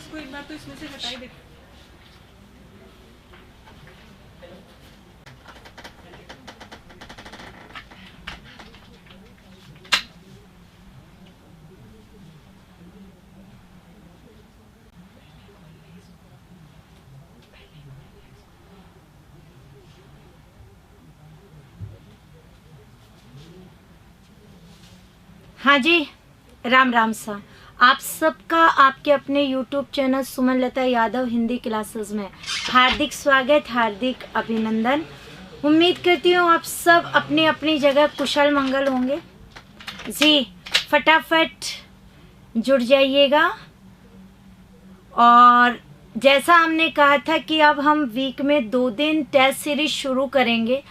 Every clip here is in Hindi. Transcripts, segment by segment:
इसको एक बार तो इसमें से हटा ही दे। हाँ जी, राम राम सा। आप सबका आपके अपने YouTube चैनल सुमन लता यादव हिंदी क्लासेस में हार्दिक स्वागत, हार्दिक अभिनंदन। उम्मीद करती हूँ आप सब अपनी अपनी जगह कुशल मंगल होंगे जी। फटाफट जुड़ जाइएगा। और जैसा हमने कहा था कि अब हम वीक में 2 दिन टेस्ट सीरीज शुरू करेंगे,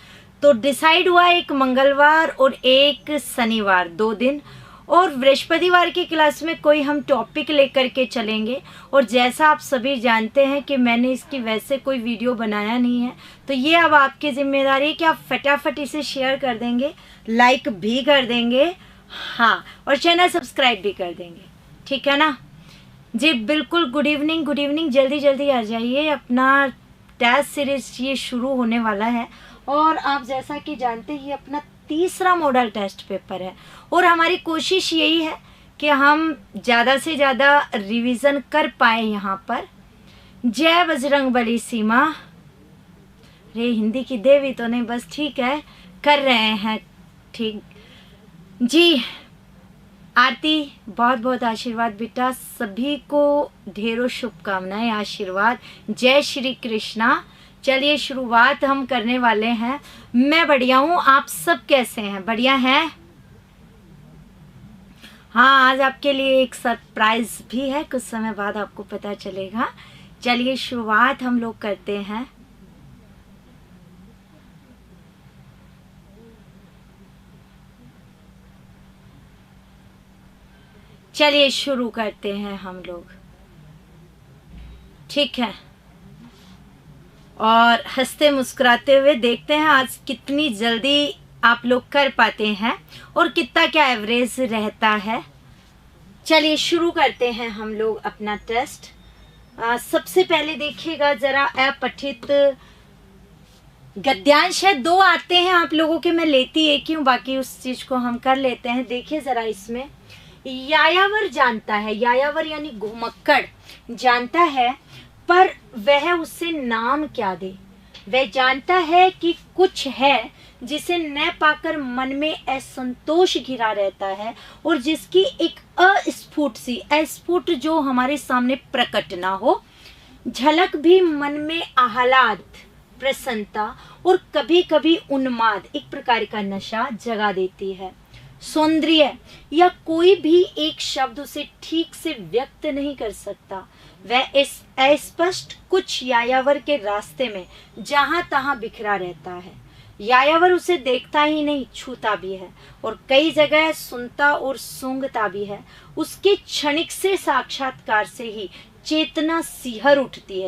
तो डिसाइड हुआ एक मंगलवार और एक शनिवार 2 दिन, और बृहस्पतिवार की क्लास में कोई हम टॉपिक लेकर के चलेंगे। और जैसा आप सभी जानते हैं कि मैंने इसकी वैसे कोई वीडियो बनाया नहीं है, तो ये अब आपकी जिम्मेदारी है कि आप फटाफट इसे शेयर कर देंगे, लाइक भी कर देंगे, हाँ, और चैनल सब्सक्राइब भी कर देंगे, ठीक है ना जी। बिल्कुल, गुड इवनिंग, गुड इवनिंग। जल्दी जल्दी आ जाइए, अपना टेस्ट सीरीज ये शुरू होने वाला है। और आप जैसा कि जानते हैं, ये अपना तीसरा मॉडल टेस्ट पेपर है, और हमारी कोशिश यही है कि हम ज़्यादा से ज़्यादा रिवीजन कर पाए यहाँ पर। जय बजरंगबली सीमा। रे हिंदी की देवी तो नहीं, बस ठीक है, कर रहे हैं ठीक जी। आरती, बहुत बहुत आशीर्वाद बेटा, सभी को ढेरों शुभकामनाएं, आशीर्वाद। जय श्री कृष्णा। चलिए शुरुआत हम करने वाले हैं। मैं बढ़िया हूँ, आप सब कैसे हैं? बढ़िया हैं? हाँ, आज आपके लिए एक सरप्राइज भी है, कुछ समय बाद आपको पता चलेगा। चलिए शुरुआत हम लोग करते हैं। चलिए शुरू करते हैं हम लोग, ठीक है। और हंसते मुस्कुराते हुए देखते हैं आज कितनी जल्दी आप लोग कर पाते हैं और कितना क्या एवरेज रहता है। चलिए शुरू करते हैं हम लोग अपना टेस्ट। सबसे पहले देखिएगा जरा, अपठित गद्यांश है, 2 आते हैं आप लोगों के, मैं लेती एक ही हूँ, बाकी उस चीज को हम कर लेते हैं। देखिए जरा, इसमें यायावर जानता है, यायावर यानी घुमक्कड़ जानता है, पर वह उसे नाम क्या दे। वह जानता है कि कुछ है जिसे न पाकर मन में असंतोष घिरा रहता है, और जिसकी एक अस्फुट जो हमारे सामने प्रकट ना हो, झलक भी मन में आह्लाद, प्रसन्नता और कभी कभी उन्माद, एक प्रकार का नशा जगा देती है। सौंदर्य या कोई भी एक शब्द उसे ठीक से व्यक्त नहीं कर सकता। वह इस अस्पष्ट कुछ यायावर के रास्ते में जहां तहां बिखरा रहता है। यायावर उसे देखता ही नहीं, छूता भी है, और कई जगह सुनता और सूंघता भी है। उसके क्षणिक से साक्षात्कार से ही चेतना सिहर उठती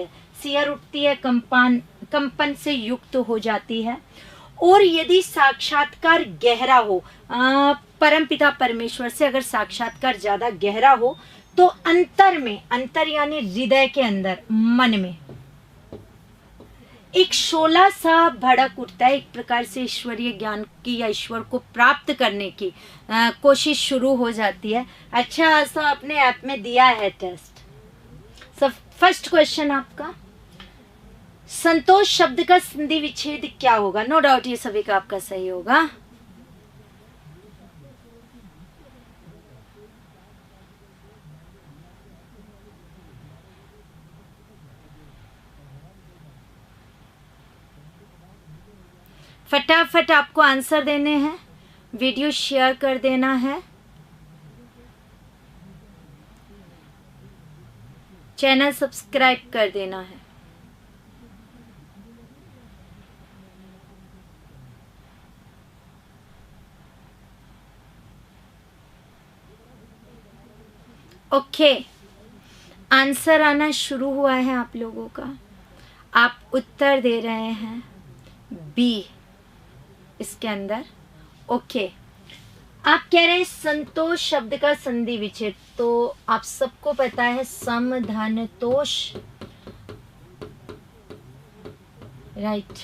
है, कंपन से युक्त हो जाती है। और यदि साक्षात्कार गहरा हो, परमपिता परमेश्वर से अगर साक्षात्कार ज्यादा गहरा हो, तो अंतर यानी हृदय के अंदर, मन में एक शोला सा भड़क उठता है। एक प्रकार से ईश्वरीय ज्ञान की या ईश्वर को प्राप्त करने की कोशिश शुरू हो जाती है। अच्छा, ऐसा अपने ऐप में दिया है टेस्ट। सब फर्स्ट क्वेश्चन आपका, संतोष शब्द का संधि विच्छेद क्या होगा? नो डाउट ये सभी का आपका सही होगा। फटाफट आपको आंसर देने हैं, वीडियो शेयर कर देना है, चैनल सब्सक्राइब कर देना है। ओके, आंसर आना शुरू हुआ है आप लोगों का। आप उत्तर दे रहे हैं बी इसके अंदर। ओके, आप कह रहे हैं संतोष शब्द का संधि विच्छेद, तो आप सबको पता है सम धन तोष, राइट।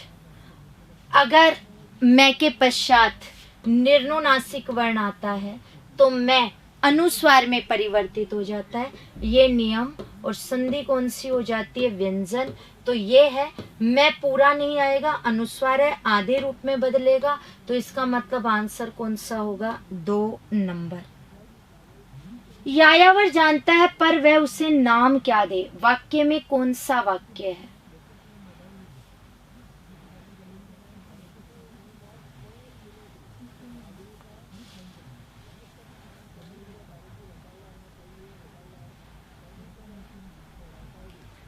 अगर मैं के पश्चात निर्नुनासिक वर्ण आता है तो मैं अनुस्वार में परिवर्तित हो जाता है, ये नियम। और संधि कौन सी हो जाती है? व्यंजन। तो ये है, मैं पूरा नहीं आएगा, अनुस्वार है, आधे रूप में बदलेगा, तो इसका मतलब आंसर कौन सा होगा? 2 नंबर। यायावर जानता है पर वह उसे नाम क्या दे, वाक्य में कौन सा वाक्य है?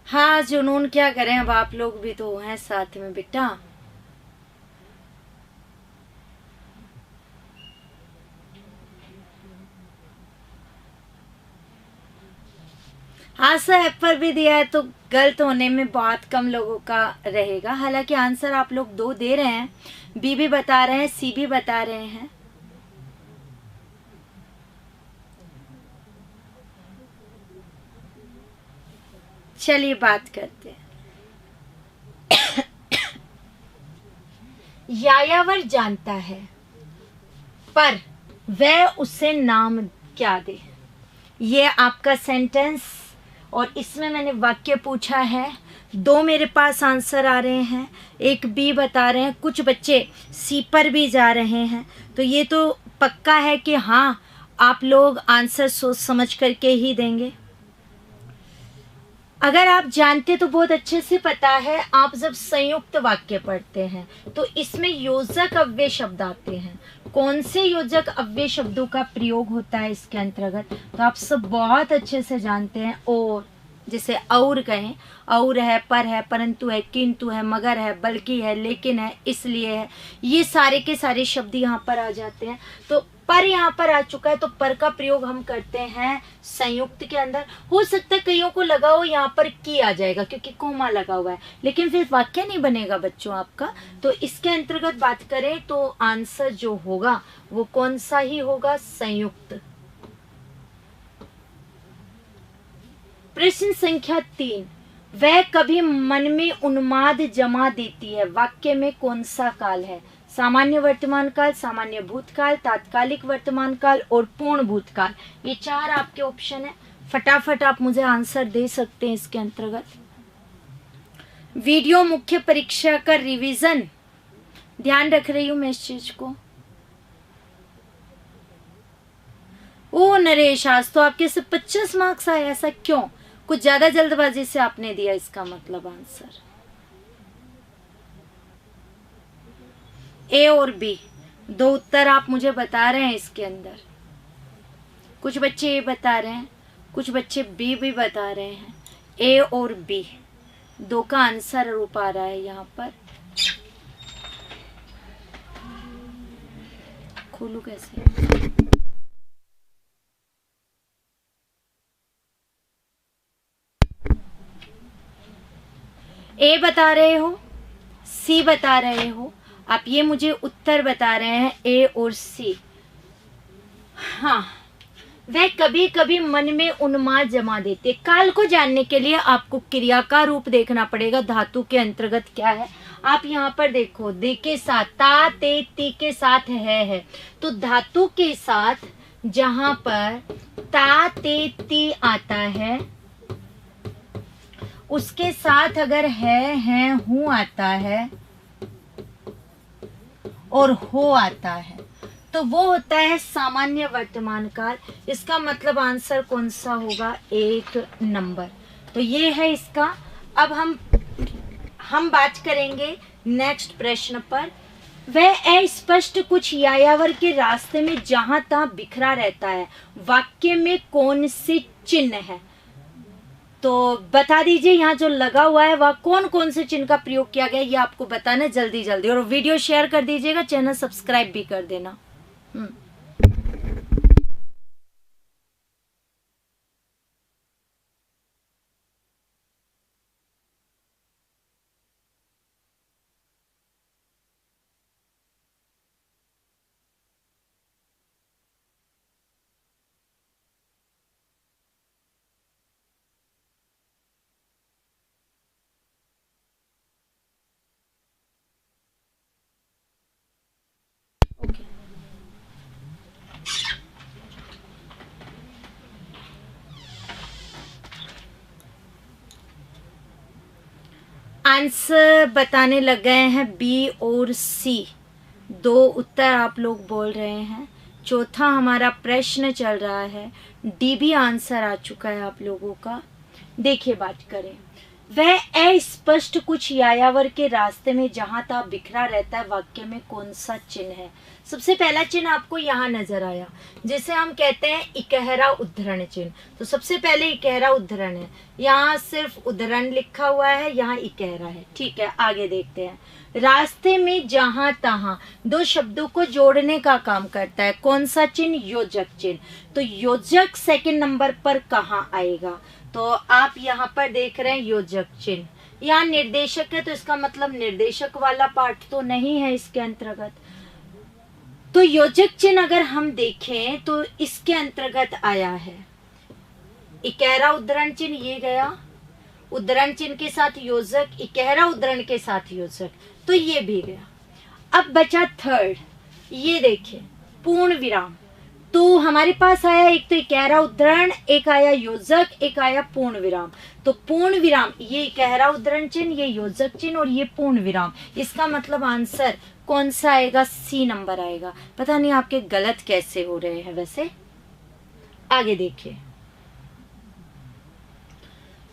हाँ, जुनून क्या करें, अब आप लोग भी तो हैं साथ में बेटा। हाँ सर, ऐप पर भी दिया है तो गलत होने में बहुत कम लोगों का रहेगा। हालांकि आंसर आप लोग 2 दे रहे हैं, बी भी बता रहे हैं, सी भी बता रहे हैं। चलिए बात करते हैं। यायावर जानता है पर वह उसे नाम क्या दे, ये आपका सेंटेंस। और इसमें मैंने वाक्य पूछा है, 2 मेरे पास आंसर आ रहे हैं, एक बी बता रहे हैं, कुछ बच्चे सी पर भी जा रहे हैं। तो ये तो पक्का है कि हाँ, आप लोग आंसर सोच समझ करके ही देंगे। अगर आप जानते तो बहुत अच्छे से पता है, आप जब संयुक्त वाक्य पढ़ते हैं तो इसमें योजक अव्यय शब्द आते हैं। कौन से योजक अव्यय शब्दों का प्रयोग होता है इसके अंतर्गत, तो आप सब बहुत अच्छे से जानते हैं। और जैसे और कहें, और है, पर है, परंतु है, किंतु है, मगर है, बल्कि है, लेकिन है, इसलिए है, ये सारे के सारे शब्द यहाँ पर आ जाते हैं। तो पर यहाँ पर आ चुका है, तो पर का प्रयोग हम करते हैं संयुक्त के अंदर। हो सकता है कईयों को लगा हो यहाँ पर की आ जाएगा क्योंकि कोमा लगा हुआ है, लेकिन फिर वाक्य नहीं बनेगा बच्चों आपका। तो इसके अंतर्गत बात करें तो आंसर जो होगा वो कौन सा ही होगा? संयुक्त। प्रश्न संख्या 3, वह कभी मन में उन्माद जमा देती है, वाक्य में कौन सा काल है? सामान्य वर्तमान काल, सामान्य भूतकाल, तात्कालिक वर्तमान काल और पूर्ण भूतकाल। ये 4 आपके ऑप्शन है, फटाफट आप मुझे आंसर दे सकते हैं इसके अंतर्गत। वीडियो मुख्य परीक्षा का रिवीजन, ध्यान रख रही हूं मैं इस चीज को। ओ नरेश, आज तो आपके से 25 मार्क्स आए, ऐसा क्यों? कुछ ज्यादा जल्दबाजी से आपने दिया इसका मतलब आंसर। ए और बी 2 उत्तर आप मुझे बता रहे हैं इसके अंदर। कुछ बच्चे ए बता रहे हैं, कुछ बच्चे बी भी बता रहे हैं। ए और बी 2 का आंसर रूप आ रहा है यहाँ पर। खोलू कैसे? ए बता रहे हो, सी बता रहे हो, आप ये मुझे उत्तर बता रहे हैं ए और सी। हाँ, वह कभी कभी मन में उन्माद जमा देते। काल को जानने के लिए आपको क्रिया का रूप देखना पड़ेगा, धातु के अंतर्गत क्या है। आप यहाँ पर देखो, दे के साथ ता ते ती के साथ है, तो धातु के साथ जहां पर ता ते ती आता है उसके साथ अगर है हूं आता है और हो आता है तो वो होता है सामान्य वर्तमान काल। इसका मतलब आंसर कौन सा होगा? 1 नंबर। तो ये है इसका। अब हम बात करेंगे नेक्स्ट प्रश्न पर। वह अस्पष्ट कुछ यायावर के रास्ते में जहां तहां बिखरा रहता है, वाक्य में कौन से चिन्ह है? तो बता दीजिए, यहाँ जो लगा हुआ है वह कौन कौन से चिन्ह का प्रयोग किया गया, ये आपको बताना जल्दी जल्दी। और वीडियो शेयर कर दीजिएगा, चैनल सब्सक्राइब भी कर देना। आंसर बताने लग गए हैं बी और सी, 2 उत्तर आप लोग बोल रहे हैं। चौथा हमारा प्रश्न चल रहा है, डी भी आंसर आ चुका है आप लोगों का। देखिए बात करें, वह अस्पष्ट कुछ यायावर के रास्ते में जहां तहाँ बिखरा रहता है, वाक्य में कौन सा चिन्ह है? सबसे पहला चिन्ह आपको यहाँ नजर आया, जिसे हम कहते हैं इकहरा उद्धरण चिन्ह। तो सबसे पहले इकहरा उद्धरण है, यहाँ सिर्फ उद्धरण लिखा हुआ है, यहाँ इकहरा है। ठीक है, आगे देखते हैं। रास्ते में जहां तहाँ 2 शब्दों को जोड़ने का काम करता है, कौन सा चिन्ह? योजक चिन्ह। तो योजक सेकंड नंबर पर कहाँ आएगा? तो आप यहाँ पर देख रहे हैं योजक चिन्ह। यहाँ निर्देशक है, तो इसका मतलब निर्देशक वाला पार्ट तो नहीं है इसके अंतर्गत। तो योजक चिन्ह अगर हम देखें तो इसके अंतर्गत आया है इकहरा उद्धरण चिन्ह, ये गया उद्धरण चिन्ह के साथ योजक, इकहरा उद्धरण के साथ योजक, तो ये भी गया। अब बचा थर्ड, ये देखिए पूर्ण विराम। तो हमारे पास आया एक तो इकहरा उद्धरण, एक आया योजक, एक आया पूर्ण विराम। तो पूर्ण विराम, ये इकहरा उद्धरण चिन्ह, ये योजक चिन्ह और ये पूर्ण विराम। इसका मतलब आंसर कौन सा आएगा? सी नंबर आएगा। पता नहीं आपके गलत कैसे हो रहे हैं वैसे। आगे देखिए,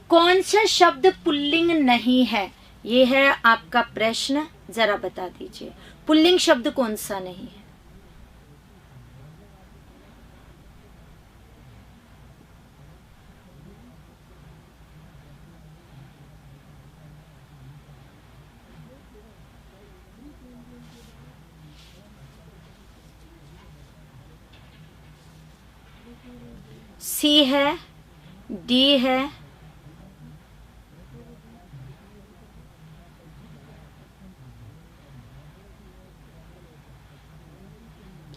कौन सा शब्द पुल्लिंग नहीं है? ये है आपका प्रश्न, जरा बता दीजिए पुल्लिंग शब्द कौन सा नहीं है? सी है, डी है,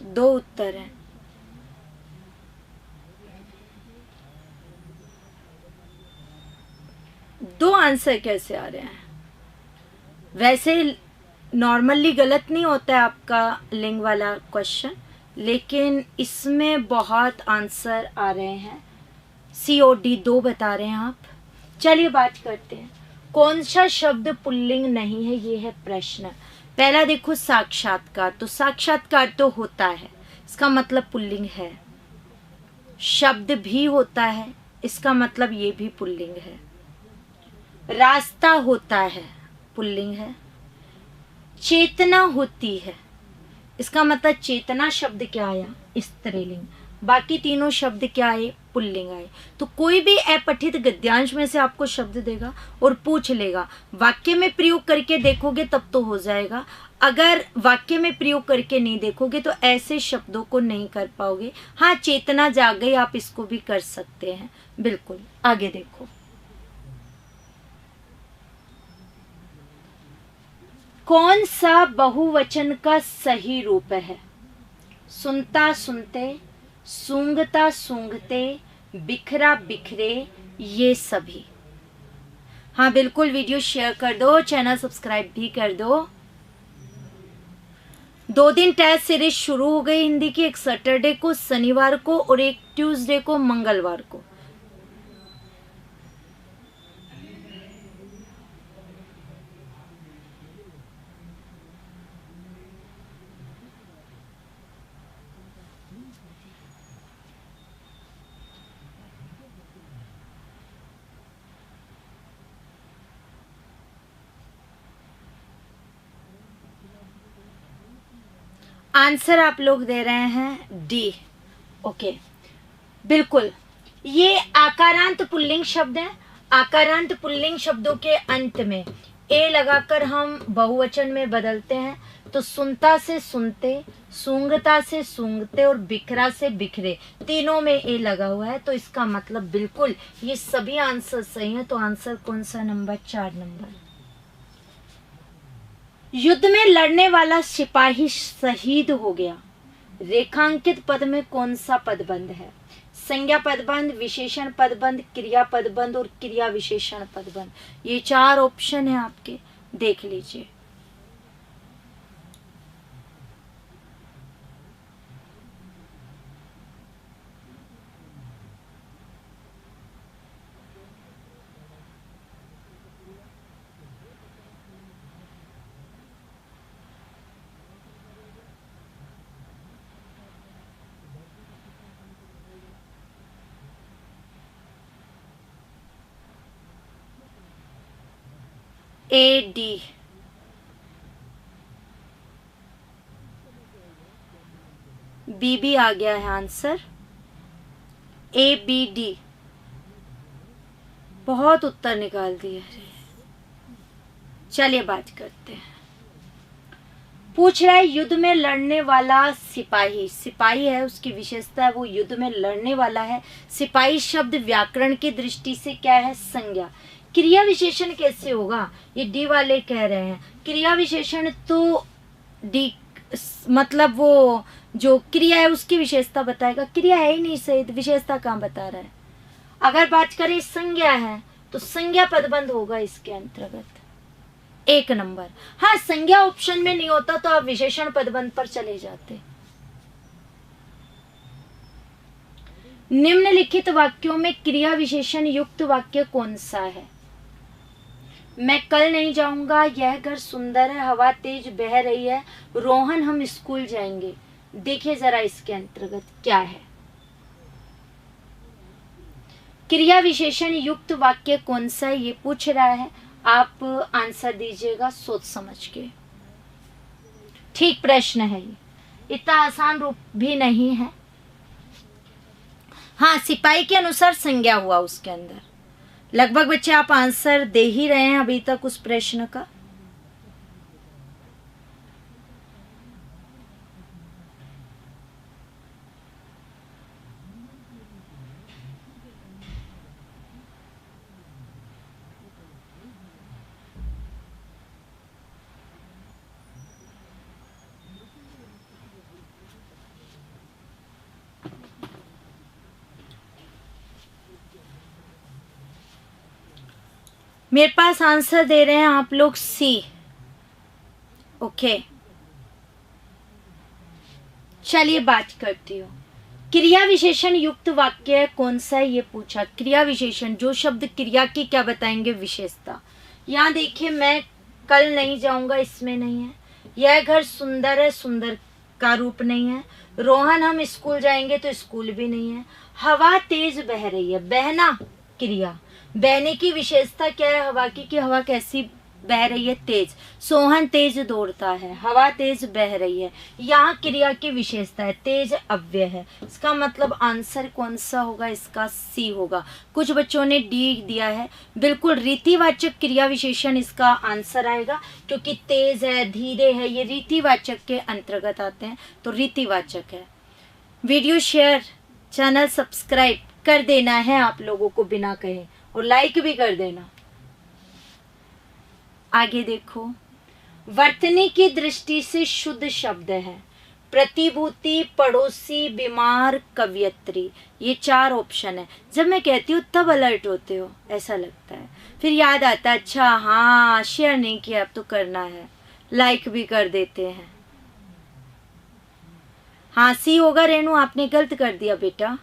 दो उत्तर हैं। दो आंसर कैसे आ रहे हैं? वैसे नॉर्मली गलत नहीं होता है आपका लिंग वाला क्वेश्चन, लेकिन इसमें बहुत आंसर आ रहे हैं। सी और डी 2 बता रहे हैं आप। चलिए बात करते हैं, कौन सा शब्द पुल्लिंग नहीं है? ये है प्रश्न। पहला देखो साक्षात्कार, तो साक्षात्कार तो होता है, इसका मतलब पुल्लिंग है। शब्द भी होता है, इसका मतलब ये भी पुल्लिंग है। रास्ता होता है, पुल्लिंग है। चेतना होती है, इसका मतलब चेतना शब्द क्या आया? स्त्रीलिंग। बाकी तीनों शब्द क्या आए? पुल्लिंग आए। तो कोई भी अपठित गद्यांश में से आपको शब्द देगा और पूछ लेगा, वाक्य में प्रयोग करके देखोगे तब तो हो जाएगा। अगर वाक्य में प्रयोग करके नहीं देखोगे तो ऐसे शब्दों को नहीं कर पाओगे। हाँ, चेतना जाग गई, आप इसको भी कर सकते हैं, बिल्कुल। आगे देखो, कौन सा बहुवचन का सही रूप है? सुनता सुनते, सूंघता सूंघते, बिखरा बिखरे, ये सभी। हाँ बिल्कुल, वीडियो शेयर कर दो, चैनल सब्सक्राइब भी कर दो। 2 दिन टेस्ट सीरीज शुरू हो गई हिंदी की, एक सैटरडे को, शनिवार को और एक ट्यूसडे को, मंगलवार को। आंसर आप लोग दे रहे हैं डी। ओके, बिल्कुल, ये आकारांत पुल्लिंग शब्द है। आकारांत पुल्लिंग शब्दों के अंत में ए लगाकर हम बहुवचन में बदलते हैं। तो सुनता से सुनते, सूंघता से सूंघते और बिखरा से बिखरे, तीनों में ए लगा हुआ है। तो इसका मतलब बिल्कुल ये सभी आंसर सही हैं। तो आंसर कौन सा? Number 4 number. युद्ध में लड़ने वाला सिपाही शहीद हो गया, रेखांकित पद में कौन सा पदबंध है? संज्ञा पदबंध, विशेषण पदबंध, क्रिया पदबंध और क्रिया विशेषण पदबंध। ये 4 ऑप्शन है आपके, देख लीजिए। ए डी, बी भी आ गया है आंसर, ए बी डी। बहुत उत्तर निकाल दिए। चलिए बात करते हैं। पूछ रहा है युद्ध में लड़ने वाला सिपाही, सिपाही है उसकी विशेषता है वो युद्ध में लड़ने वाला है। सिपाही शब्द व्याकरण की दृष्टि से क्या है? संज्ञा। क्रिया विशेषण कैसे होगा? ये डी वाले कह रहे हैं क्रिया विशेषण तो डी मतलब वो जो क्रिया है उसकी विशेषता बताएगा। क्रिया है ही नहीं सही, विशेषता कहाँ बता रहा है? अगर बात करें संज्ञा है तो संज्ञा पदबंध होगा इसके अंतर्गत। 1 नंबर। हाँ, संज्ञा ऑप्शन में नहीं होता तो आप विशेषण पदबंध पर चले जाते। निम्नलिखित वाक्यों में क्रिया विशेषण युक्त वाक्य कौन सा है? मैं कल नहीं जाऊंगा, यह घर सुंदर है, हवा तेज बह रही है, रोहन हम स्कूल जाएंगे। देखिए जरा इसके अंतर्गत क्या है। क्रिया विशेषण युक्त वाक्य कौन सा है ये पूछ रहा है। आप आंसर दीजिएगा सोच समझ के। ठीक प्रश्न है ये, इतना आसान रूप भी नहीं है। हाँ, सिपाही के अनुसार संज्ञा हुआ उसके अंदर। लगभग बच्चे आप आंसर दे ही रहे हैं अभी तक उस प्रश्न का। मेरे पास आंसर दे रहे हैं आप लोग सी। ओके, चलिए बात करती हूँ। क्रिया विशेषण युक्त वाक्य कौन सा है ये पूछा। क्रिया विशेषण जो शब्द क्रिया की क्या बताएंगे? विशेषता। यहाँ देखिए, मैं कल नहीं जाऊंगा इसमें नहीं है। यह घर सुंदर है, सुंदर का रूप नहीं है। रोहन हम स्कूल जाएंगे तो स्कूल भी नहीं है। हवा तेज बह रही है, बहना क्रिया। बहने की विशेषता क्या है हवा की? कि हवा कैसी बह रही है? तेज। सोहन तेज दौड़ता है, हवा तेज बह रही है। यहाँ क्रिया की विशेषता है, तेज अव्यय है। इसका मतलब आंसर कौन सा होगा? इसका सी होगा। कुछ बच्चों ने डी दिया है। बिल्कुल रीतिवाचक क्रिया विशेषण इसका आंसर आएगा, क्योंकि तेज है, धीरे है, ये रीतिवाचक के अंतर्गत आते हैं, तो रीतिवाचक है। वीडियो शेयर, चैनल सब्सक्राइब कर देना है आप लोगों को बिना कहे, और लाइक भी कर देना। आगे देखो, वर्तनी की दृष्टि से शुद्ध शब्द है प्रतिभूति, पड़ोसी, बीमार, कवियत्री। ये 4 ऑप्शन है। जब मैं कहती हूँ तब अलर्ट होते हो, ऐसा लगता है। फिर याद आता है, अच्छा हाँ शेयर नहीं किया, अब तो करना है, लाइक भी कर देते हैं। हाँ सी होगा रेनू, आपने गलत कर दिया बेटा।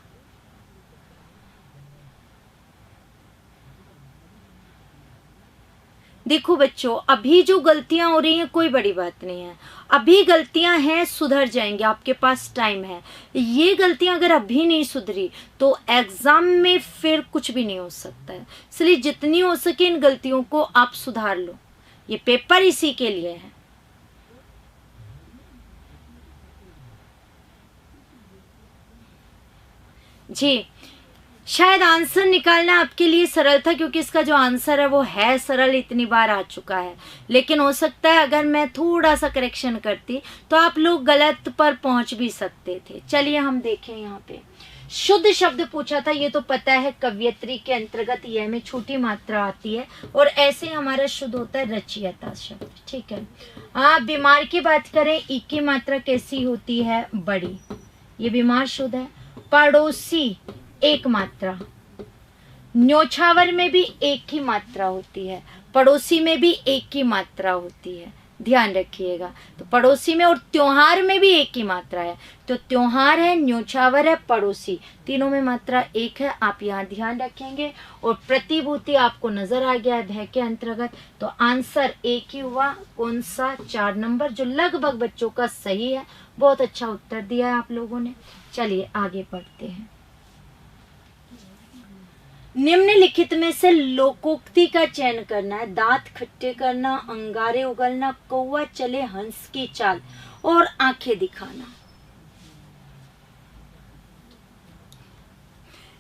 देखो बच्चों, अभी जो गलतियां हो रही हैं कोई बड़ी बात नहीं है। अभी गलतियां हैं, सुधर जाएंगे, आपके पास टाइम है। ये गलतियां अगर अभी नहीं सुधरी तो एग्जाम में फिर कुछ भी नहीं हो सकता है। इसलिए जितनी हो सके इन गलतियों को आप सुधार लो, ये पेपर इसी के लिए है। जी, शायद आंसर निकालना आपके लिए सरल था, क्योंकि इसका जो आंसर है वो है सरल, इतनी बार आ चुका है। लेकिन हो सकता है अगर मैं थोड़ा सा करेक्शन करती तो आप लोग गलत पर पहुंच भी सकते थे। चलिए हम देखें, यहाँ पे शुद्ध शब्द पूछा था, ये तो पता है कवियत्री के अंतर्गत यह में छोटी मात्रा आती है, और ऐसे हमारा शुद्ध होता है रचयिता शब्द। ठीक है। बीमार की बात करें, ई की मात्रा कैसी होती है? बड़ी, ये बीमार शुद्ध है। पड़ोसी एक मात्रा, न्योछावर में भी एक ही मात्रा होती है, पड़ोसी में भी एक ही मात्रा होती है, ध्यान रखिएगा। तो पड़ोसी में और त्योहार में भी एक ही मात्रा है, तो त्योहार है, न्योछावर है, पड़ोसी, तीनों में मात्रा एक है, आप यहाँ ध्यान रखेंगे। और प्रतिभूति आपको नजर आ गया है भय के अंतर्गत, तो आंसर एक ही हुआ। कौन सा? 4 नंबर, जो लगभग बच्चों का सही है। बहुत अच्छा उत्तर दिया है आप लोगों ने। चलिए आगे बढ़ते हैं। निम्नलिखित में से लोकोक्ति का चयन करना है। दांत खट्टे करना, अंगारे उगलना, कौवा चले हंस की चाल और आंखें दिखाना।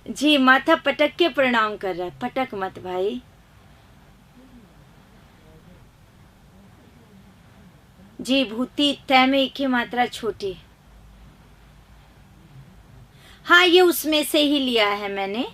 जी, माथा पटक के प्रणाम कर रहा है। पटक मत भाई। जी, भूति तय में एक ही मात्रा छोटी। हाँ, ये उसमें से ही लिया है मैंने।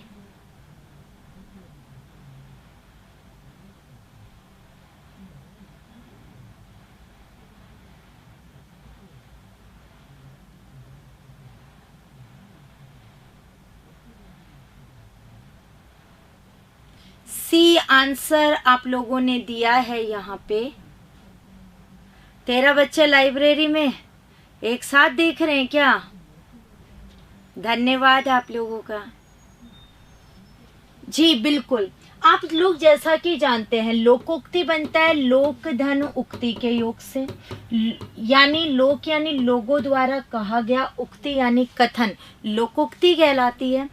सी आंसर आप लोगों ने दिया है यहाँ पे। 13 बच्चे लाइब्रेरी में एक साथ देख रहे हैं क्या? धन्यवाद आप लोगों का। जी बिल्कुल, आप लोग जैसा कि जानते हैं लोकोक्ति बनता है लोक धन उक्ति के योग से। यानी लोक यानी लोगों द्वारा कहा गया, उक्ति यानी कथन, लोकोक्ति कहलाती है।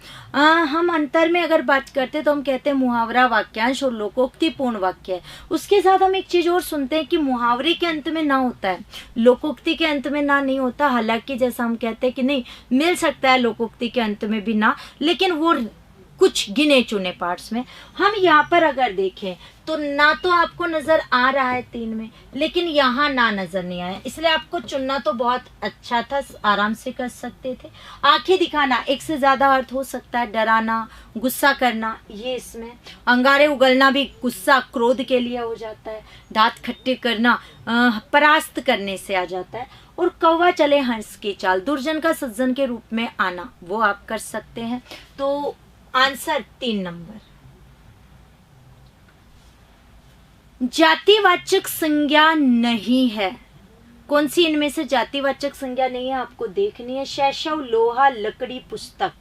हम अंतर में अगर बात करते तो हम कहते हैं मुहावरा वाक्यांश और लोकोक्ति पूर्ण वाक्य है। उसके साथ हम एक चीज और सुनते हैं कि मुहावरे के अंत में ना होता है, लोकोक्ति के अंत में ना नहीं होता। हालांकि जैसा हम कहते हैं कि नहीं, मिल सकता है लोकोक्ति के अंत में भी ना, लेकिन वो कुछ गिने चुने पार्ट्स में। हम यहाँ पर अगर देखें तो ना तो आपको नजर आ रहा है 3 में, लेकिन यहाँ ना नजर नहीं आया, इसलिए आपको चुनना तो बहुत अच्छा था, आराम से कर सकते थे। आंखें दिखाना, एक से ज्यादा अर्थ हो सकता है। डराना, गुस्सा करना, ये इसमें। अंगारे उगलना भी गुस्सा क्रोध के लिए हो जाता है। दांत खट्टे करना परास्त करने से आ जाता है। और कौवा चले हंस की चाल, दुर्जन का सज्जन के रूप में आना, वो आप कर सकते हैं। तो आंसर 3 नंबर। जातिवाचक संज्ञा नहीं है। कौन सी इनमें से जातिवाचक संज्ञा नहीं है आपको देखनी है। शैशव, लोहा, लकड़ी, पुस्तक।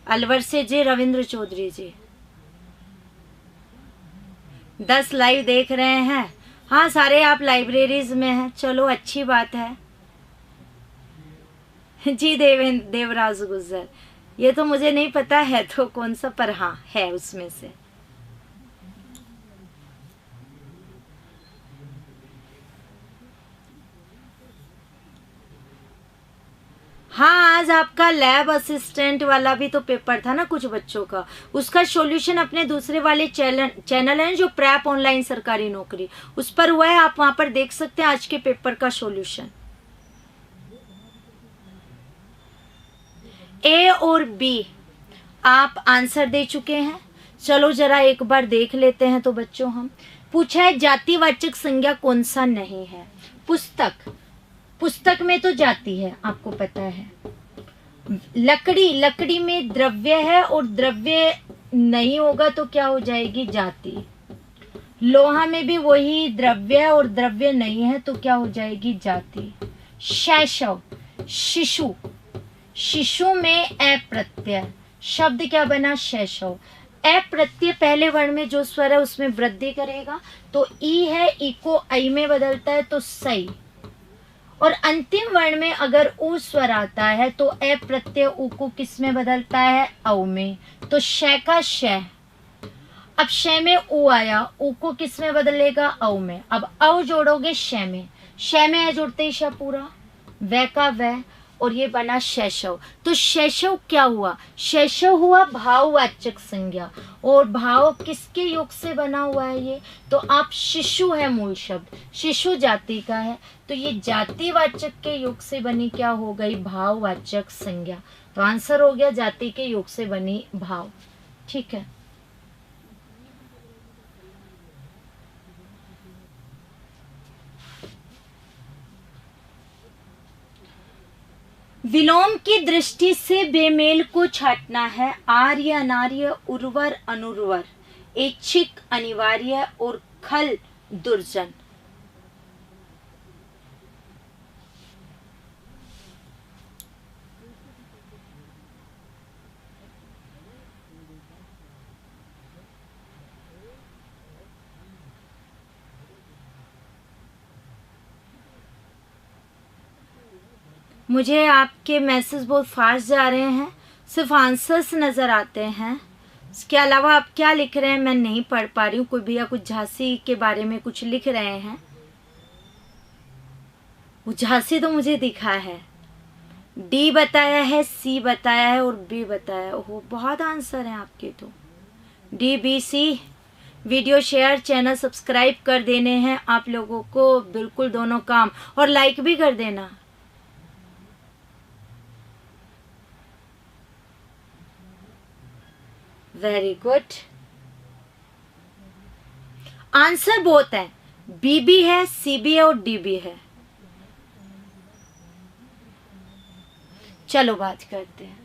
अलवर से जे रविंद्र चौधरी जी 10 लाइव देख रहे हैं। हाँ, सारे आप लाइब्रेरीज में हैं, चलो अच्छी बात है। जी देवराज गुजर, ये तो मुझे नहीं पता है तो कौन सा, पर हाँ है उसमें से। हाँ, आज आपका लैब असिस्टेंट वाला भी तो पेपर था ना कुछ बच्चों का, उसका सॉल्यूशन अपने दूसरे वाले चैनल है जो प्रैप ऑनलाइन सरकारी नौकरी, उस पर हुआ है। आप वहां पर देख सकते हैं आज के पेपर का सॉल्यूशन। ए और बी आप आंसर दे चुके हैं। चलो जरा एक बार देख लेते हैं। तो बच्चों, हम पूछा है जातिवाचक संज्ञा कौन सा नहीं है। पुस्तक, पुस्तक में तो जाति है, आपको पता है। लकड़ी, लकड़ी में द्रव्य है और द्रव्य नहीं होगा तो क्या हो जाएगी, जाति। लोहा में भी वही द्रव्य है और द्रव्य नहीं है तो क्या हो जाएगी, जाति। शैशव, शिशु, शिशु में ए प्रत्यय, शब्द क्या बना, शैशव। ए प्रत्यय पहले वर्ण में जो स्वर है उसमें वृद्धि करेगा, तो ई है, ई को ऐ में बदलता है तो सही। और अंतिम वर्ण में अगर उ स्वर आता है तो ए प्रत्यय उ को किस में बदलता है, औ में, तो शय का शय। अब शय में उ आया, उ को किस में बदलेगा, औ में। अब औ जोड़ोगे शय में, शय में जोड़ते ही श पूरा, वै का वै, और ये बना शैशव। तो शैशव क्या हुआ, शैशव हुआ भाववाचक संज्ञा। और भाव किसके योग से बना हुआ है ये, तो आप शिशु है मूल शब्द, शिशु जाति का है, तो ये जातिवाचक के योग से बनी क्या हो गई, भाववाचक संज्ञा। तो आंसर हो गया जाति के योग से बनी भाव। ठीक है, विलोम की दृष्टि से बेमेल को छाटना है। आर्य, अनार्य, उर्वर, अनुर्वर, ऐच्छिक, अनिवार्य और खल, दुर्जन। मुझे आपके मैसेज बहुत फास्ट जा रहे हैं, सिर्फ आंसर्स नज़र आते हैं। इसके अलावा आप क्या लिख रहे हैं मैं नहीं पढ़ पा रही हूँ। कोई भैया कुछ झांसी के बारे में कुछ लिख रहे हैं, वो झांसी तो मुझे दिखा है। डी बताया है, सी बताया है और बी बताया है। ओहो, बहुत आंसर हैं आपके तो। डी, बी, सी। वीडियो शेयर, चैनल सब्सक्राइब कर देने हैं आप लोगों को, बिल्कुल दोनों काम, और लाइक भी कर देना। Very good. आंसर बहुत है, बी भी है, सी भी है और डी भी है। चलो बात करते हैं।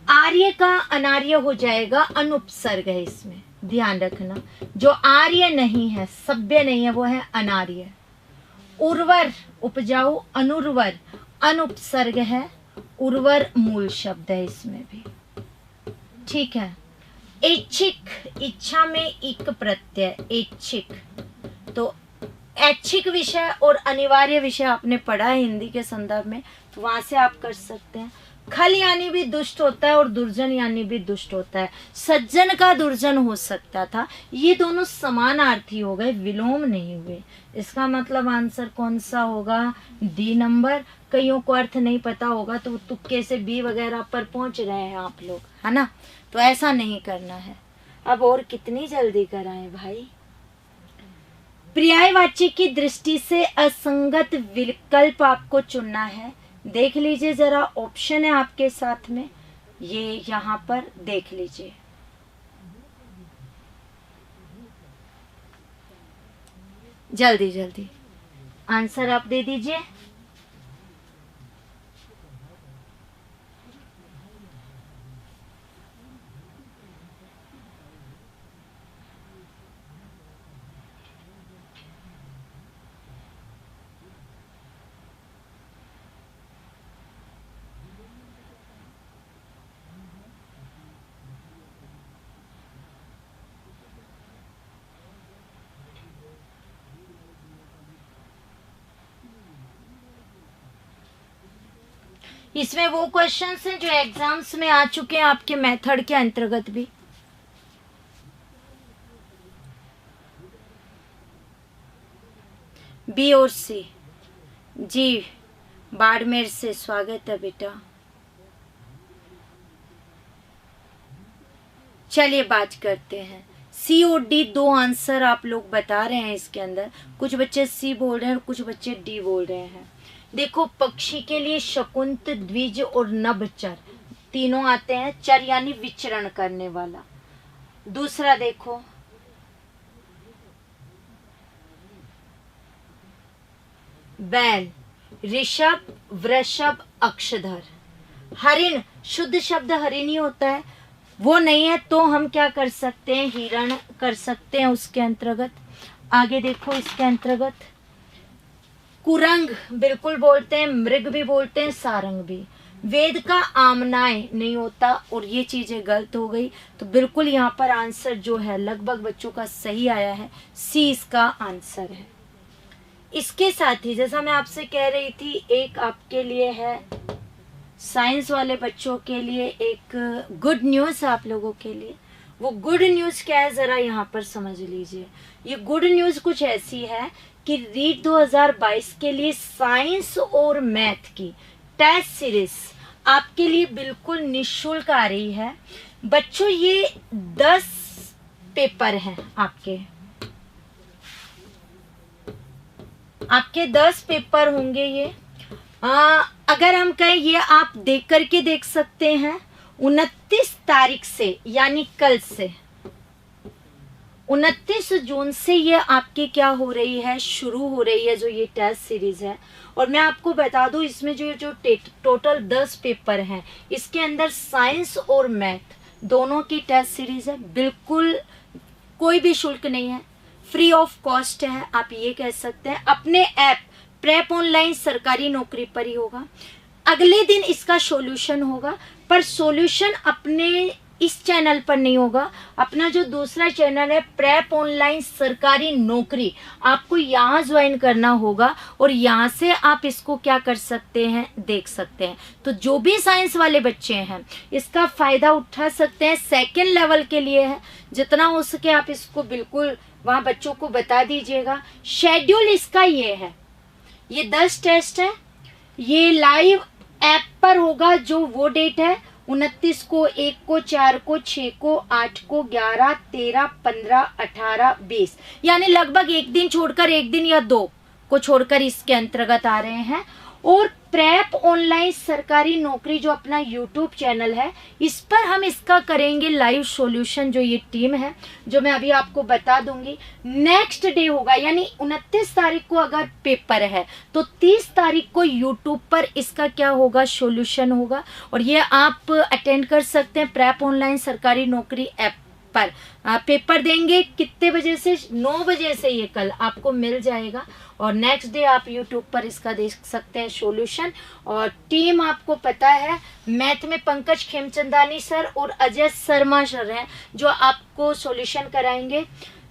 आर्य का अनार्य हो जाएगा, अनुपसर्ग है इसमें, ध्यान रखना। जो आर्य नहीं है, सभ्य नहीं है, वो है अनार्य। उर्वर उपजाऊ, अनुर्वर अनुपसर्ग है, उर्वर मूल शब्द है इसमें भी, ठीक है। ऐच्छिक, इच्छा में इक प्रत्यय, ऐच्छिक। तो ऐच्छिक विषय और अनिवार्य विषय आपने पढ़ा है हिंदी के संदर्भ में, तो वहां से आप कर सकते हैं। खल यानी भी दुष्ट होता है और दुर्जन यानी भी दुष्ट होता है। सज्जन का दुर्जन हो सकता था, ये दोनों समानार्थी हो गए, विलोम नहीं हुए। इसका मतलब आंसर कौन सा होगा? D number. कईयों को अर्थ नहीं पता होगा तो तुक्के से बी वगैरह पर पहुंच रहे हैं आप लोग, है ना। तो ऐसा नहीं करना है। अब और कितनी जल्दी कराएं भाई। पर्यायवाची की दृष्टि से असंगत विकल्प आपको चुनना है। देख लीजिए जरा, ऑप्शन है आपके साथ में, ये यहाँ पर देख लीजिए। जल्दी जल्दी आंसर आप दे दीजिए। इसमें वो क्वेश्चंस हैं जो एग्जाम्स में आ चुके हैं आपके मेथड के अंतर्गत भी। बी और सी। जी, बाड़मेर से स्वागत है बेटा। चलिए बात करते हैं। सी और डी दो आंसर आप लोग बता रहे हैं इसके अंदर। कुछ बच्चे सी बोल रहे हैं और कुछ बच्चे डी बोल रहे हैं। देखो, पक्षी के लिए शकुंत, द्विज और नभचर तीनों आते हैं। चर यानी विचरण करने वाला। दूसरा देखो, बैल, ऋषभ, वृषभ, अक्षधर। हरिण, शुद्ध शब्द हरिण ही होता है, वो नहीं है तो हम क्या कर सकते हैं? हिरण कर सकते हैं उसके अंतर्गत। आगे देखो, इसके अंतर्गत कुरंग बिल्कुल बोलते हैं, मृग भी बोलते हैं, सारंग भी। वेद का आमनाय नहीं होता और ये चीजें गलत हो गई। तो बिल्कुल यहाँ पर आंसर जो है लगभग बच्चों का सही आया है, सी इसका आंसर है। इसके साथ ही जैसा मैं आपसे कह रही थी, एक आपके लिए है साइंस वाले बच्चों के लिए एक गुड न्यूज आप लोगों के लिए। वो गुड न्यूज क्या है जरा यहाँ पर समझ लीजिए। ये गुड न्यूज कुछ ऐसी है कि रीट 2022 के लिए साइंस और मैथ की टेस्ट सीरीज आपके लिए बिल्कुल निःशुल्क आ रही है बच्चों। ये 10 पेपर हैं आपके 10 पेपर होंगे ये। अगर हम कहें, ये आप देख करके देख सकते हैं 29 तारीख से, यानी कल से 29 जून से ये आपकी क्या हो रही है? शुरू हो रही है जो ये टेस्ट सीरीज है। और मैं आपको बता दूं, इसमें जो टोटल 10 पेपर हैं, इसके अंदर साइंस और मैथ दोनों की टेस्ट सीरीज है। बिल्कुल कोई भी शुल्क नहीं है, फ्री ऑफ कॉस्ट है, आप ये कह सकते हैं। अपने ऐप प्रेप ऑनलाइन सरकारी नौकरी पर ही होगा। अगले दिन इसका सॉल्यूशन होगा, पर सॉल्यूशन अपने इस चैनल पर नहीं होगा, अपना जो दूसरा चैनल है प्रेप ऑनलाइन सरकारी नौकरी, आपको यहाँ ज्वाइन करना होगा और यहाँ से आप इसको क्या कर सकते हैं, देख सकते हैं। तो जो भी साइंस वाले बच्चे हैं इसका फायदा उठा सकते हैं। सेकेंड लेवल के लिए है, जितना हो सके आप इसको बिल्कुल वहाँ बच्चों को बता दीजिएगा। शेड्यूल इसका ये है, ये 10 टेस्ट है, ये लाइव ऐप पर होगा। जो वो डेट है 29 को, 1 को, 4 को, 6 को, 8 को, 11, 13, 15, 18, 20, यानी लगभग एक दिन छोड़कर, एक दिन या 2 को छोड़कर इसके अंतर्गत आ रहे हैं। और प्रेप ऑनलाइन सरकारी नौकरी जो अपना यूट्यूब चैनल है, इस पर हम इसका करेंगे लाइव सॉल्यूशन। जो ये टीम है जो मैं अभी आपको बता दूंगी, नेक्स्ट डे होगा, यानी 29 तारीख को अगर पेपर है तो 30 तारीख को यूट्यूब पर इसका क्या होगा, सॉल्यूशन होगा। और ये आप अटेंड कर सकते हैं प्रेप ऑनलाइन सरकारी नौकरी ऐप पर। पेपर देंगे कितने बजे से, 9 बजे से ये कल आपको मिल जाएगा और नेक्स्ट डे आप यूट्यूब पर इसका देख सकते हैं सॉल्यूशन। और टीम आपको पता है, मैथ में पंकज खेमचंदानी सर और अजय शर्मा सर हैं जो आपको सॉल्यूशन कराएंगे।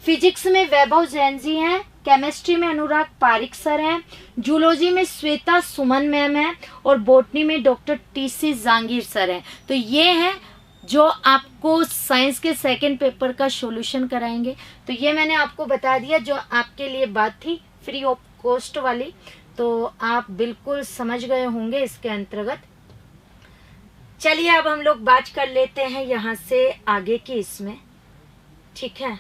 फिजिक्स में वैभव जैन जी हैं, केमिस्ट्री में अनुराग पारिक सर हैं, जूलॉजी में श्वेता सुमन मैम हैं और बॉटनी में डॉक्टर TC जांगीर सर हैं। तो ये हैं जो आपको साइंस के सेकंड पेपर का सॉल्यूशन कराएंगे। तो ये मैंने आपको बता दिया, जो आपके लिए बात थी फ्री ऑफ कॉस्ट वाली, तो आप बिल्कुल समझ गए होंगे इसके अंतर्गत। चलिए अब हम लोग बात कर लेते हैं यहाँ से आगे की इसमें, ठीक है।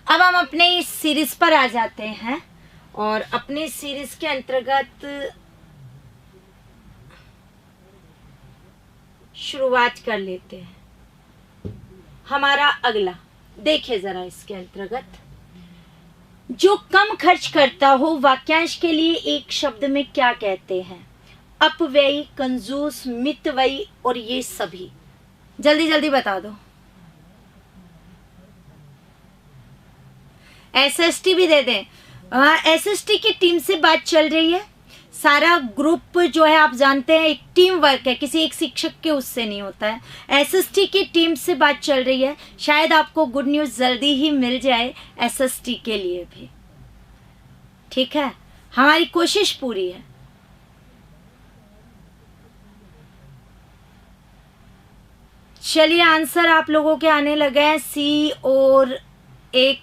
अब हम अपने इस सीरीज पर आ जाते हैं और अपने सीरीज के अंतर्गत शुरुआत कर लेते हैं। हमारा अगला देखिए जरा, इसके अंतर्गत जो कम खर्च करता हो वाक्यांश के लिए एक शब्द में क्या कहते हैं? अपव्ययी, कंजूस, मितव्ययी और ये सभी। जल्दी जल्दी बता दो। SST भी दे दें। SST की टीम से बात चल रही है। सारा ग्रुप जो है आप जानते हैं एक टीम वर्क है, किसी एक शिक्षक के उससे नहीं होता है। SST की टीम से बात चल रही है, शायद आपको गुड न्यूज़ जल्दी ही मिल जाए SST के लिए भी, ठीक है। हमारी कोशिश पूरी है। चलिए आंसर आप लोगों के आने लगे हैं। C और एक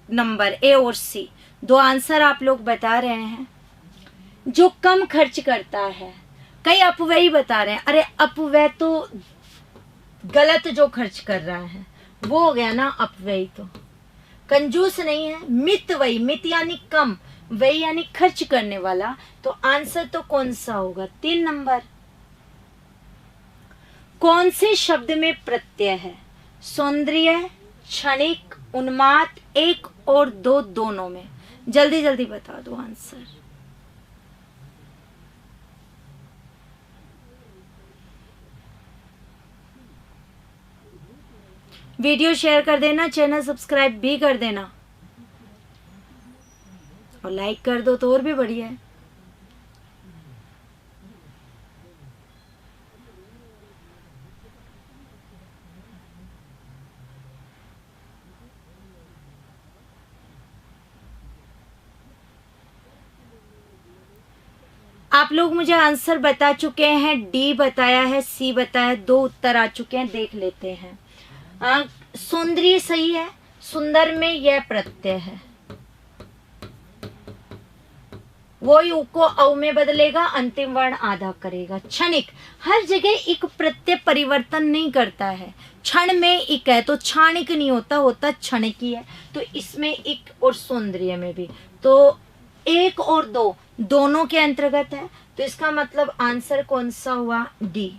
नंबर, A और C, 2 आंसर आप लोग बता रहे हैं। जो कम खर्च करता है, कई अपव्ययी बता रहे हैं। अरे अपव्यय तो गलत, जो खर्च कर रहा है वो हो गया ना अपव्ययी, तो कंजूस नहीं है। मितव्ययी, मित यानी कम, व्यय यानी खर्च करने वाला, तो आंसर तो कौन सा होगा? 3 नंबर। कौन से शब्द में प्रत्यय है? सौंदर्य, क्षणिक, उन्माद, 1 और 2 दोनों में। जल्दी जल्दी बता दो आंसर। वीडियो शेयर कर देना, चैनल सब्सक्राइब भी कर देना और लाइक कर दो तो और भी बढ़िया है। आप लोग मुझे आंसर बता चुके हैं। डी बताया है, सी बताया है, 2 उत्तर आ चुके हैं, देख लेते हैं। सौंदर्य सही है, सुंदर में यह प्रत्यय है, वो यू को औ में बदलेगा, अंतिम वर्ण आधा करेगा। क्षणिक, हर जगह एक प्रत्यय परिवर्तन नहीं करता है। क्षण में एक है तो क्षणिक नहीं होता, होता क्षणिक ही है। तो इसमें एक, और सौंदर्य में भी, तो 1 और 2 दोनों के अंतर्गत है। तो इसका मतलब आंसर कौन सा हुआ? डी।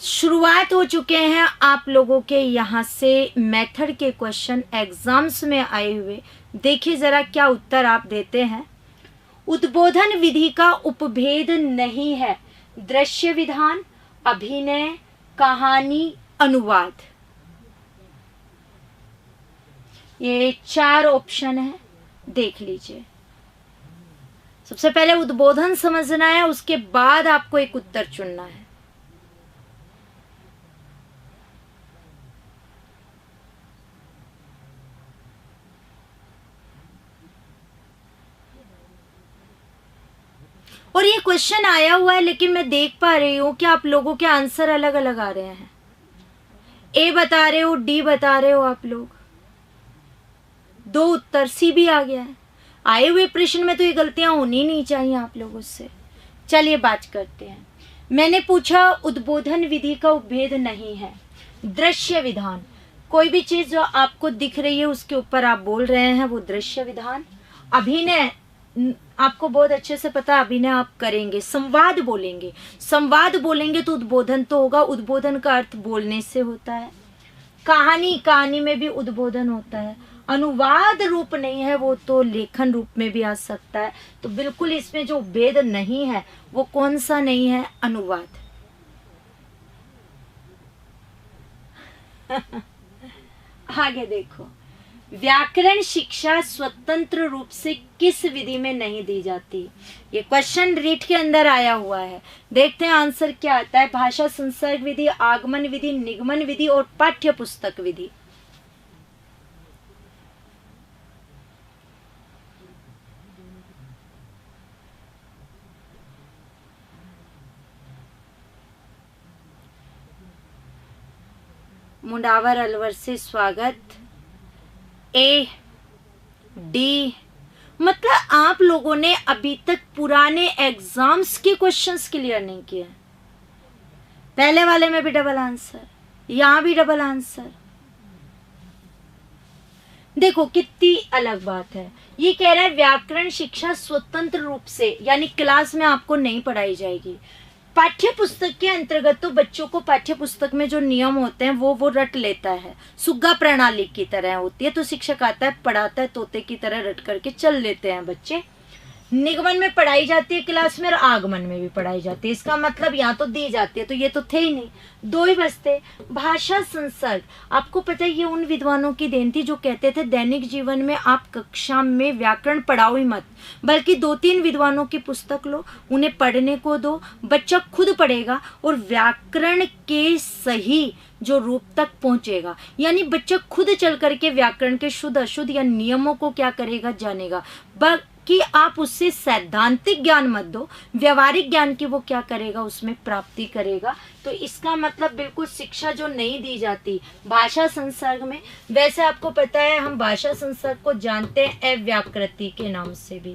शुरुआत हो चुके हैं आप लोगों के यहाँ से मेथड के क्वेश्चन एग्जाम्स में आए हुए। देखिए जरा क्या उत्तर आप देते हैं। उद्बोधन विधि का उपभेद नहीं है दृश्य विधान, अभिनय, कहानी, अनुवाद। ये 4 ऑप्शन है, देख लीजिए। सबसे पहले उद्बोधन समझना है, उसके बाद आपको एक उत्तर चुनना है। और ये क्वेश्चन आया हुआ है, लेकिन मैं देख पा रही हूं कि आप लोगों के आंसर अलग अलग आ रहे हैं। ए बता रहे हो, डी बता रहे हो आप लोग, 2 उत्तर, सी भी आ गया है। आए हुए प्रश्न में तो ये गलतियां होनी नहीं चाहिए आप लोगों से। चलिए बात करते हैं। मैंने पूछा उद्बोधन विधि का उपभेद नहीं है। दृश्य विधान, कोई भी चीज जो आपको दिख रही है उसके ऊपर आप बोल रहे हैं, वो दृश्य विधान। अभिनय, आपको बहुत अच्छे से पता है, अभिनय आप करेंगे। संवाद बोलेंगे, संवाद बोलेंगे तो उद्बोधन तो होगा, उद्बोधन का अर्थ बोलने से होता है। कहानी, कहानी में भी उद्बोधन होता है। अनुवाद रूप नहीं है, वो तो लेखन रूप में भी आ सकता है। तो बिल्कुल इसमें जो भेद नहीं है वो कौन सा नहीं है, अनुवाद। आगे देखो, व्याकरण शिक्षा स्वतंत्र रूप से किस विधि में नहीं दी जाती। ये क्वेश्चन रीट के अंदर आया हुआ है, देखते हैं आंसर क्या आता है। भाषा संसर्ग विधि, आगमन विधि, निगमन विधि और पाठ्य पुस्तक विधि। मुंडावर अलवर से स्वागत। ए, डी, मतलब आप लोगों ने अभी तक पुराने एग्जाम्स के क्वेश्चंस क्लियर नहीं किए। पहले वाले में भी डबल आंसर, यहां भी डबल आंसर। देखो कितनी अलग बात है। ये कह रहा है व्याकरण शिक्षा स्वतंत्र रूप से, यानी क्लास में आपको नहीं पढ़ाई जाएगी। पाठ्य पुस्तक के अंतर्गत तो बच्चों को पाठ्य पुस्तक में जो नियम होते हैं वो रट लेता है, सुग्गा प्रणाली की तरह होती है। तो शिक्षक आता है, पढ़ाता है, तोते की तरह रट करके चल लेते हैं बच्चे। निगमन में पढ़ाई जाती है क्लास में, और आगमन में भी पढ़ाई जाती है। इसका मतलब यहाँ तो दी जाती है, तो ये तो थे ही नहीं, 2 ही बचते। भाषा संसर्ग, आपको पता है ये उन विद्वानों की देन थी जो कहते थे दैनिक जीवन में आप कक्षा में व्याकरण पढ़ाओ ही मत, बल्कि 2-3 विद्वानों की पुस्तक लो, उन्हें पढ़ने को दो, बच्चा खुद पढ़ेगा और व्याकरण के सही जो रूप तक पहुंचेगा। यानी बच्चा खुद चल करके व्याकरण के शुद्ध अशुद्ध या नियमों को क्या करेगा, जानेगा। कि आप उससे सैद्धांतिक ज्ञान मत दो, व्यवहारिक ज्ञान की वो क्या करेगा, उसमें प्राप्ति करेगा। तो इसका मतलब बिल्कुल शिक्षा जो नहीं दी जाती भाषा संसर्ग में। वैसे आपको पता है हम भाषा संसर्ग को जानते हैं अव्याकृति के नाम से भी।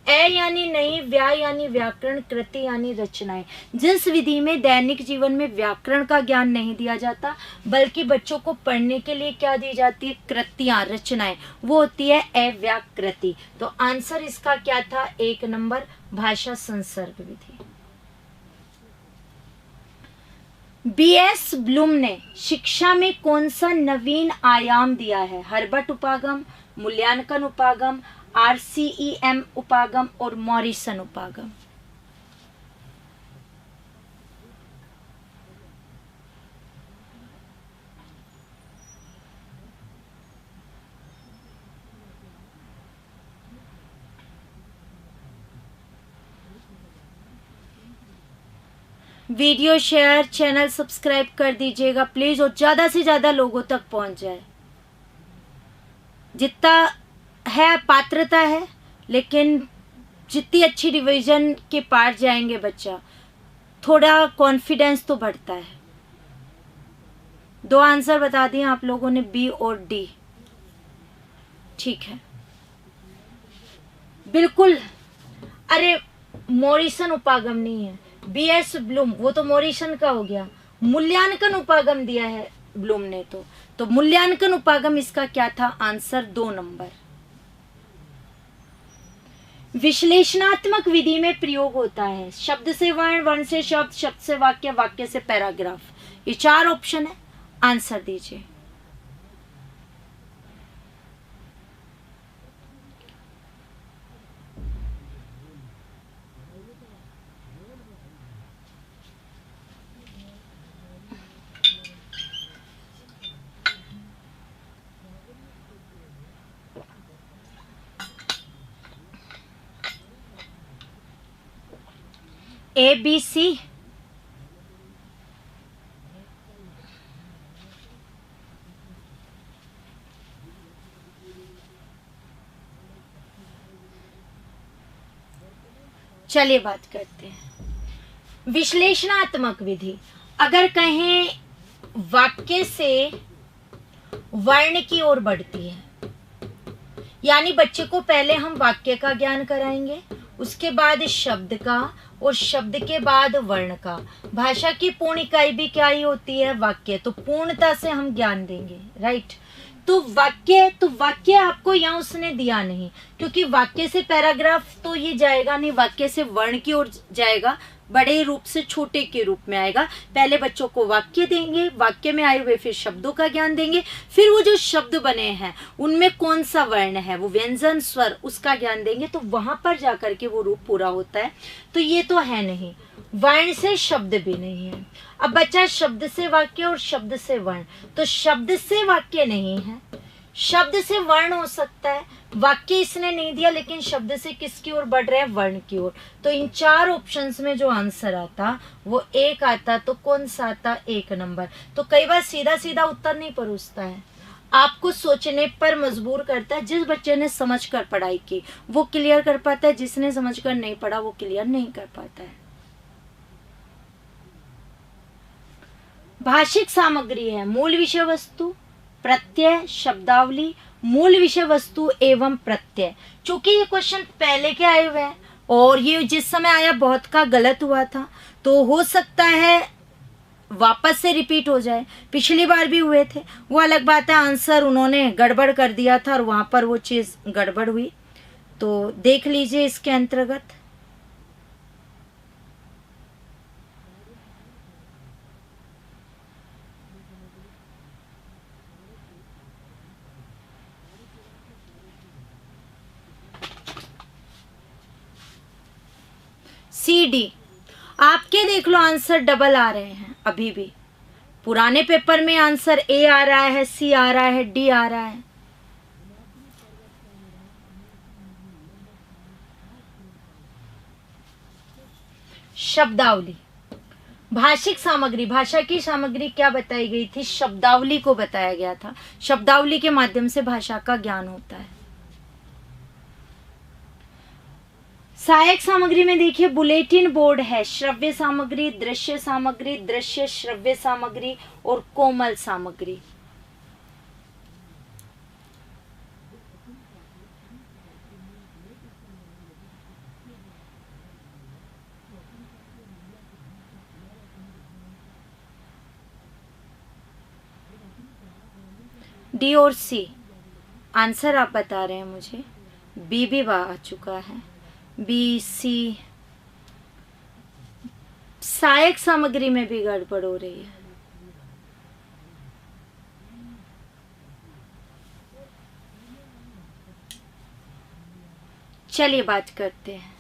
ए यानी नहीं, व्या यानी व्याकरण, कृति यानी रचनाएं। जिस विधि में दैनिक जीवन में व्याकरण का ज्ञान नहीं दिया जाता, बल्कि बच्चों को पढ़ने के लिए क्या दी जाती है, कृतियां, रचनाएं, वो होती है अव्याकृति। तो आंसर इसका क्या था, 1 नंबर, भाषा संसर्ग विधि। बीएस ब्लूम ने शिक्षा में कौन सा नवीन आयाम दिया है। हर्बट उपागम, मूल्यांकन उपागम, RCEM उपागम और मॉरिसन उपागम। वीडियो शेयर, चैनल सब्सक्राइब कर दीजिएगा प्लीज, और ज्यादा से ज्यादा लोगों तक पहुंच जाए। जितना है पात्रता है, लेकिन जितनी अच्छी डिवीजन के पार जाएंगे बच्चा, थोड़ा कॉन्फिडेंस तो बढ़ता है। 2 आंसर बता दिए आप लोगों ने, बी और डी। ठीक है, बिल्कुल। अरे मॉरिसन उपागम नहीं है, बीएस ब्लूम, वो तो मॉरिसन का हो गया। मूल्यांकन उपागम दिया है ब्लूम ने, तो मूल्यांकन उपागम इसका क्या था, आंसर 2 नंबर। विश्लेषणात्मक विधि में प्रयोग होता है शब्द से वर्ण, वर्ण से शब्द, शब्द से वाक्य, वाक्य से पैराग्राफ। ये 4 ऑप्शन है, आंसर दीजिए। ABC, चलिए बात करते हैं विश्लेषणात्मक विधि। अगर कहें वाक्य से वर्ण की ओर बढ़ती है, यानी बच्चे को पहले हम वाक्य का ज्ञान कराएंगे, उसके बाद शब्द का, और शब्द के बाद वर्ण का। भाषा की पूर्ण इकाई भी क्या ही होती है? वाक्य। तो पूर्णता से हम ज्ञान देंगे, राइट। तो वाक्य आपको यहाँ उसने दिया नहीं, क्योंकि वाक्य से पैराग्राफ तो ये जाएगा नहीं, वाक्य से वर्ण की ओर जाएगा, बड़े रूप से छोटे के रूप में आएगा। पहले बच्चों को वाक्य देंगे, वाक्य में आए हुए फिर शब्दों का ज्ञान देंगे, फिर वो जो शब्द बने हैं उनमें कौन सा वर्ण है, वो व्यंजन स्वर, उसका ज्ञान देंगे, तो वहां पर जाकर के वो रूप पूरा होता है। तो ये तो है नहीं, वर्ण से शब्द भी नहीं है। अब बच्चा शब्द से वाक्य और शब्द से वर्ण, तो शब्द से वाक्य नहीं है, शब्द से वर्ण हो सकता है। वाक्य इसने नहीं दिया, लेकिन शब्द से किसकी ओर बढ़ रहे हैं? वर्ण की ओर। तो इन चार ऑप्शंस में जो आंसर आता वो एक आता, तो कौन सा आता? 1 नंबर। तो कई बार सीधा सीधा उत्तर नहीं परोसता है, आपको सोचने पर मजबूर करता है। जिस बच्चे ने समझ कर पढ़ाई की वो क्लियर कर पाता है, जिसने समझ कर नहीं पढ़ा वो क्लियर नहीं कर पाता है। भाषिक सामग्री है मूल विषय वस्तु, प्रत्यय, शब्दावली, मूल विषय वस्तु एवं प्रत्यय। चूंकि ये क्वेश्चन पहले के आए हुए हैं और ये जिस समय आया बहुत का गलत हुआ था, तो हो सकता है वापस से रिपीट हो जाए। पिछली बार भी हुए थे, वो अलग बात है, आंसर उन्होंने गड़बड़ कर दिया था और वहां पर वो चीज गड़बड़ हुई। तो देख लीजिए इसके अंतर्गत। CD आपके देख लो आंसर डबल आ रहे हैं अभी भी। पुराने पेपर में आंसर A आ रहा है, C आ रहा है, D आ रहा है। शब्दावली, भाषिक सामग्री, भाषा की सामग्री क्या बताई गई थी? शब्दावली को बताया गया था। शब्दावली के माध्यम से भाषा का ज्ञान होता है। सहायक सामग्री में देखिए बुलेटिन बोर्ड है, श्रव्य सामग्री, दृश्य सामग्री, दृश्य श्रव्य सामग्री और कोमल सामग्री। डी और सी आंसर आप बता रहे हैं मुझे। बी भी आ चुका है, बी सी। सहायक सामग्री में भी गड़बड़ हो रही है। चलिए बात करते हैं।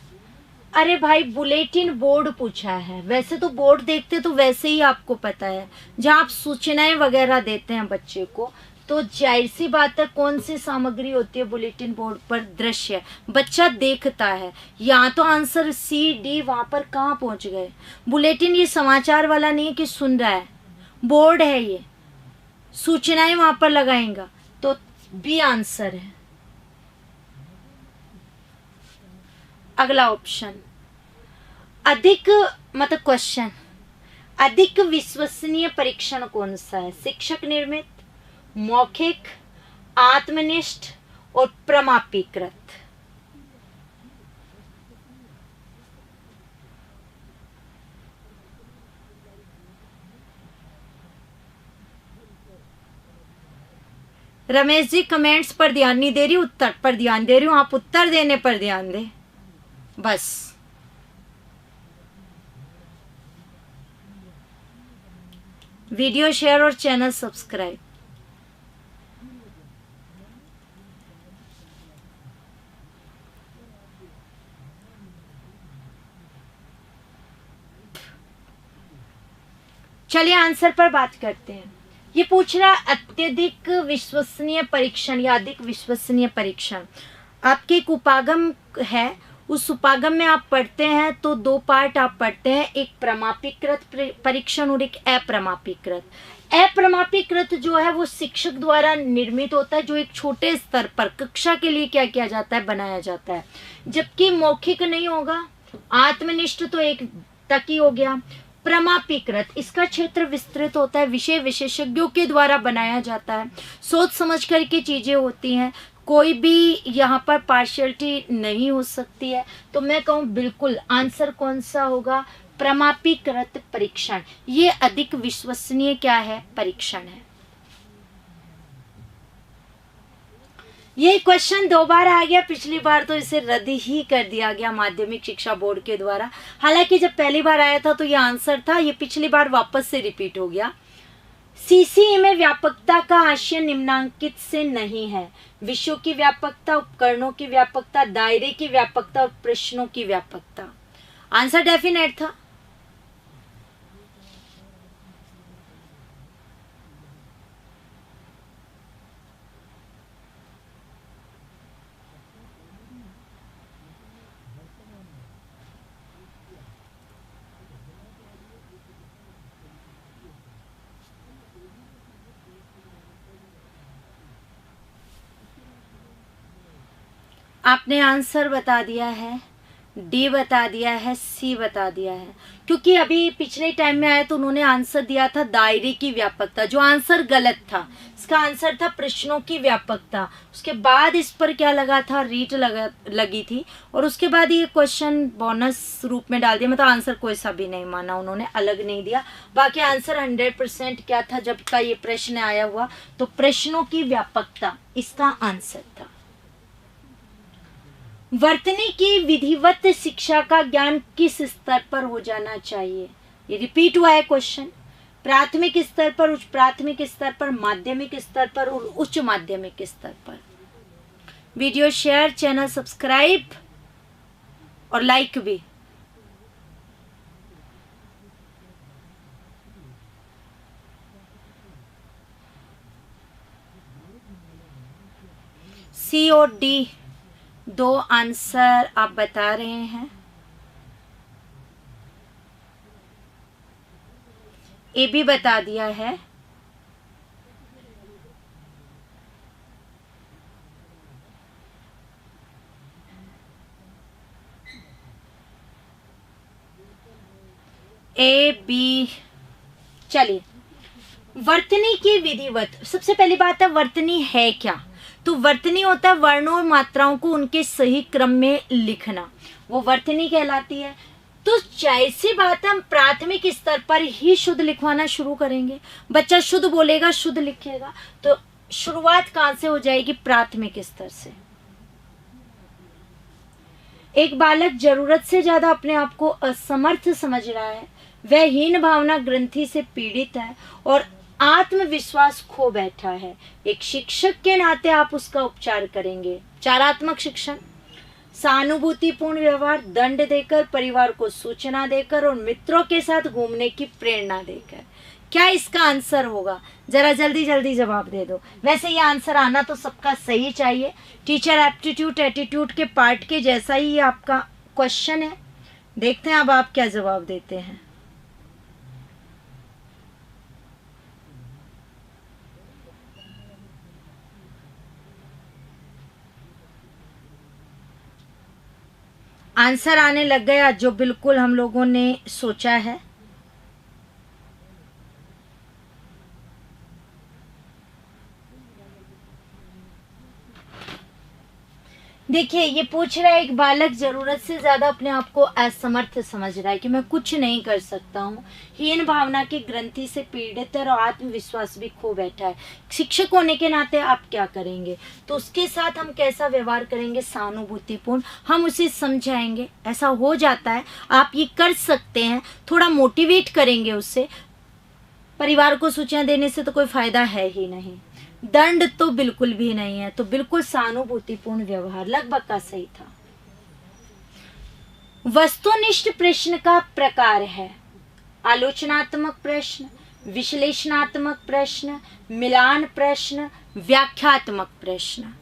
अरे भाई बुलेटिन बोर्ड पूछा है, वैसे तो बोर्ड देखते तो वैसे ही आपको पता है, जहाँ आप सूचनाएं वगैरह देते हैं बच्चे को, तो जाहिर सी बात है कौन सी सामग्री होती है बुलेटिन बोर्ड पर? दृश्य। बच्चा देखता है। यहाँ तो आंसर सी डी वहां पर कहाँ पहुंच गए? बुलेटिन ये समाचार वाला नहीं है कि सुन रहा है, बोर्ड है ये, सूचनाएं वहां पर लगाएगा, तो बी आंसर है। अगला ऑप्शन, अधिक मतलब क्वेश्चन, अधिक विश्वसनीय परीक्षण कौन सा है? शिक्षक निर्मित, मौखिक, आत्मनिष्ठ और प्रमापीकृत। रमेश जी कमेंट्स पर ध्यान नहीं दे रही, उत्तर पर ध्यान दे रही हूं। आप उत्तर देने पर ध्यान दें बस। वीडियो शेयर और चैनल सब्सक्राइब। चलिए आंसर पर बात करते हैं। ये पूछ रहा अत्यधिक विश्वसनीय परीक्षण या अधिक विश्वसनीय परीक्षण। आपके एक उपागम है उस उपागम में आप पढ़ते हैं तो दो पार्ट आप पढ़ते हैं, एक प्रमापीकृत परीक्षण और एक अप्रमापीकृत। अप्रमापीकृत जो है वो शिक्षक द्वारा निर्मित होता है, जो एक छोटे स्तर पर कक्षा के लिए क्या किया जाता है, बनाया जाता है। जबकि मौखिक नहीं होगा, आत्मनिष्ठ तो एक तक ही हो गया। प्रमापीकृत, इसका क्षेत्र विस्तृत होता है, विषय विशेषज्ञों के द्वारा बनाया जाता है, सोच समझ करके चीजें होती हैं, कोई भी यहाँ पर पार्शियलिटी नहीं हो सकती है। तो मैं कहूँ बिल्कुल आंसर कौन सा होगा, प्रमापीकृत परीक्षण। ये अधिक विश्वसनीय क्या है, परीक्षण है। ये क्वेश्चन 2 बार आ गया, पिछली बार तो इसे रद्द ही कर दिया गया माध्यमिक शिक्षा बोर्ड के द्वारा। हालांकि जब पहली बार आया था तो ये आंसर था, ये पिछली बार वापस से रिपीट हो गया। सीसीई में व्यापकता का आशय निम्नांकित से नहीं है, विषयों की व्यापकता, उपकरणों की व्यापकता, दायरे की व्यापकता और प्रश्नों की व्यापकता। आंसर डेफिनेट था। आपने आंसर बता दिया है, डी बता दिया है, सी बता दिया है। क्योंकि अभी पिछले टाइम में आया तो उन्होंने आंसर दिया था दायरे की व्यापकता, जो आंसर गलत था। इसका आंसर था प्रश्नों की व्यापकता। उसके बाद इस पर क्या लगा था, रीट लगी थी, और उसके बाद ये क्वेश्चन बोनस रूप में डाल दिया। मतलब आंसर कोई सा भी नहीं माना उन्होंने, अलग नहीं दिया। बाकी आंसर 100% क्या था जब का ये प्रश्न आया हुआ, तो प्रश्नों की व्यापकता इसका आंसर था। वर्तनी की विधिवत शिक्षा का ज्ञान किस स्तर पर हो जाना चाहिए, ये रिपीट हुआ है क्वेश्चन। प्राथमिक स्तर पर, उच्च प्राथमिक स्तर पर, माध्यमिक स्तर पर और उच्च माध्यमिक स्तर पर। वीडियो शेयर, चैनल सब्सक्राइब और लाइक भी। सी और डी 2 आंसर आप बता रहे हैं। ए भी बता दिया है। A B. चलिए, वर्तनी की विधिवत, सबसे पहली बात है वर्तनी है क्या। तो वर्तनी होता है वर्णों और मात्राओं को उनके सही क्रम में लिखना, वो वर्तनी कहलाती है। तो जैसी बात हम प्राथमिक स्तर पर ही शुद्ध लिखवाना शुरू करेंगे, बच्चा शुद्ध बोलेगा, शुद्ध लिखेगा, तो शुरुआत कहां से हो जाएगी, प्राथमिक स्तर से। एक बालक जरूरत से ज्यादा अपने आप को असमर्थ समझ रहा है, वह हीन भावना ग्रंथि से पीड़ित है और आत्मविश्वास खो बैठा है। एक शिक्षक के नाते आप उसका उपचार करेंगे। चारात्मक शिक्षण, सहानुभूतिपूर्ण व्यवहार, दंड देकर, परिवार को सूचना देकर और मित्रों के साथ घूमने की प्रेरणा देकर। क्या इसका आंसर होगा, जरा जल्दी जल्दी जवाब दे दो। वैसे ये आंसर आना तो सबका सही चाहिए, टीचर एप्टीट्यूड एटीट्यूड के पार्ट के जैसा ही ये आपका क्वेश्चन है। देखते हैं अब आप क्या जवाब देते हैं। आंसर आने लग गया जो बिल्कुल हम लोगों ने सोचा है। देखिए, ये पूछ रहा है एक बालक जरूरत से ज्यादा अपने आप को असमर्थ समझ रहा है कि मैं कुछ नहीं कर सकता हूँ, हीन भावना की ग्रंथि से पीड़ित है और आत्मविश्वास भी खो बैठा है। शिक्षक होने के नाते आप क्या करेंगे, तो उसके साथ हम कैसा व्यवहार करेंगे, सहानुभूतिपूर्ण, हम उसे समझाएंगे। ऐसा हो जाता है, आप ये कर सकते हैं, थोड़ा मोटिवेट करेंगे उससे। परिवार को सूचना देने से तो कोई फायदा है ही नहीं, दंड तो बिल्कुल भी नहीं है, तो बिल्कुल सहानुभूतिपूर्ण व्यवहार लगभग का सही था। वस्तुनिष्ठ प्रश्न का प्रकार है आलोचनात्मक प्रश्न, विश्लेषणात्मक प्रश्न, मिलान प्रश्न, व्याख्यात्मक प्रश्न।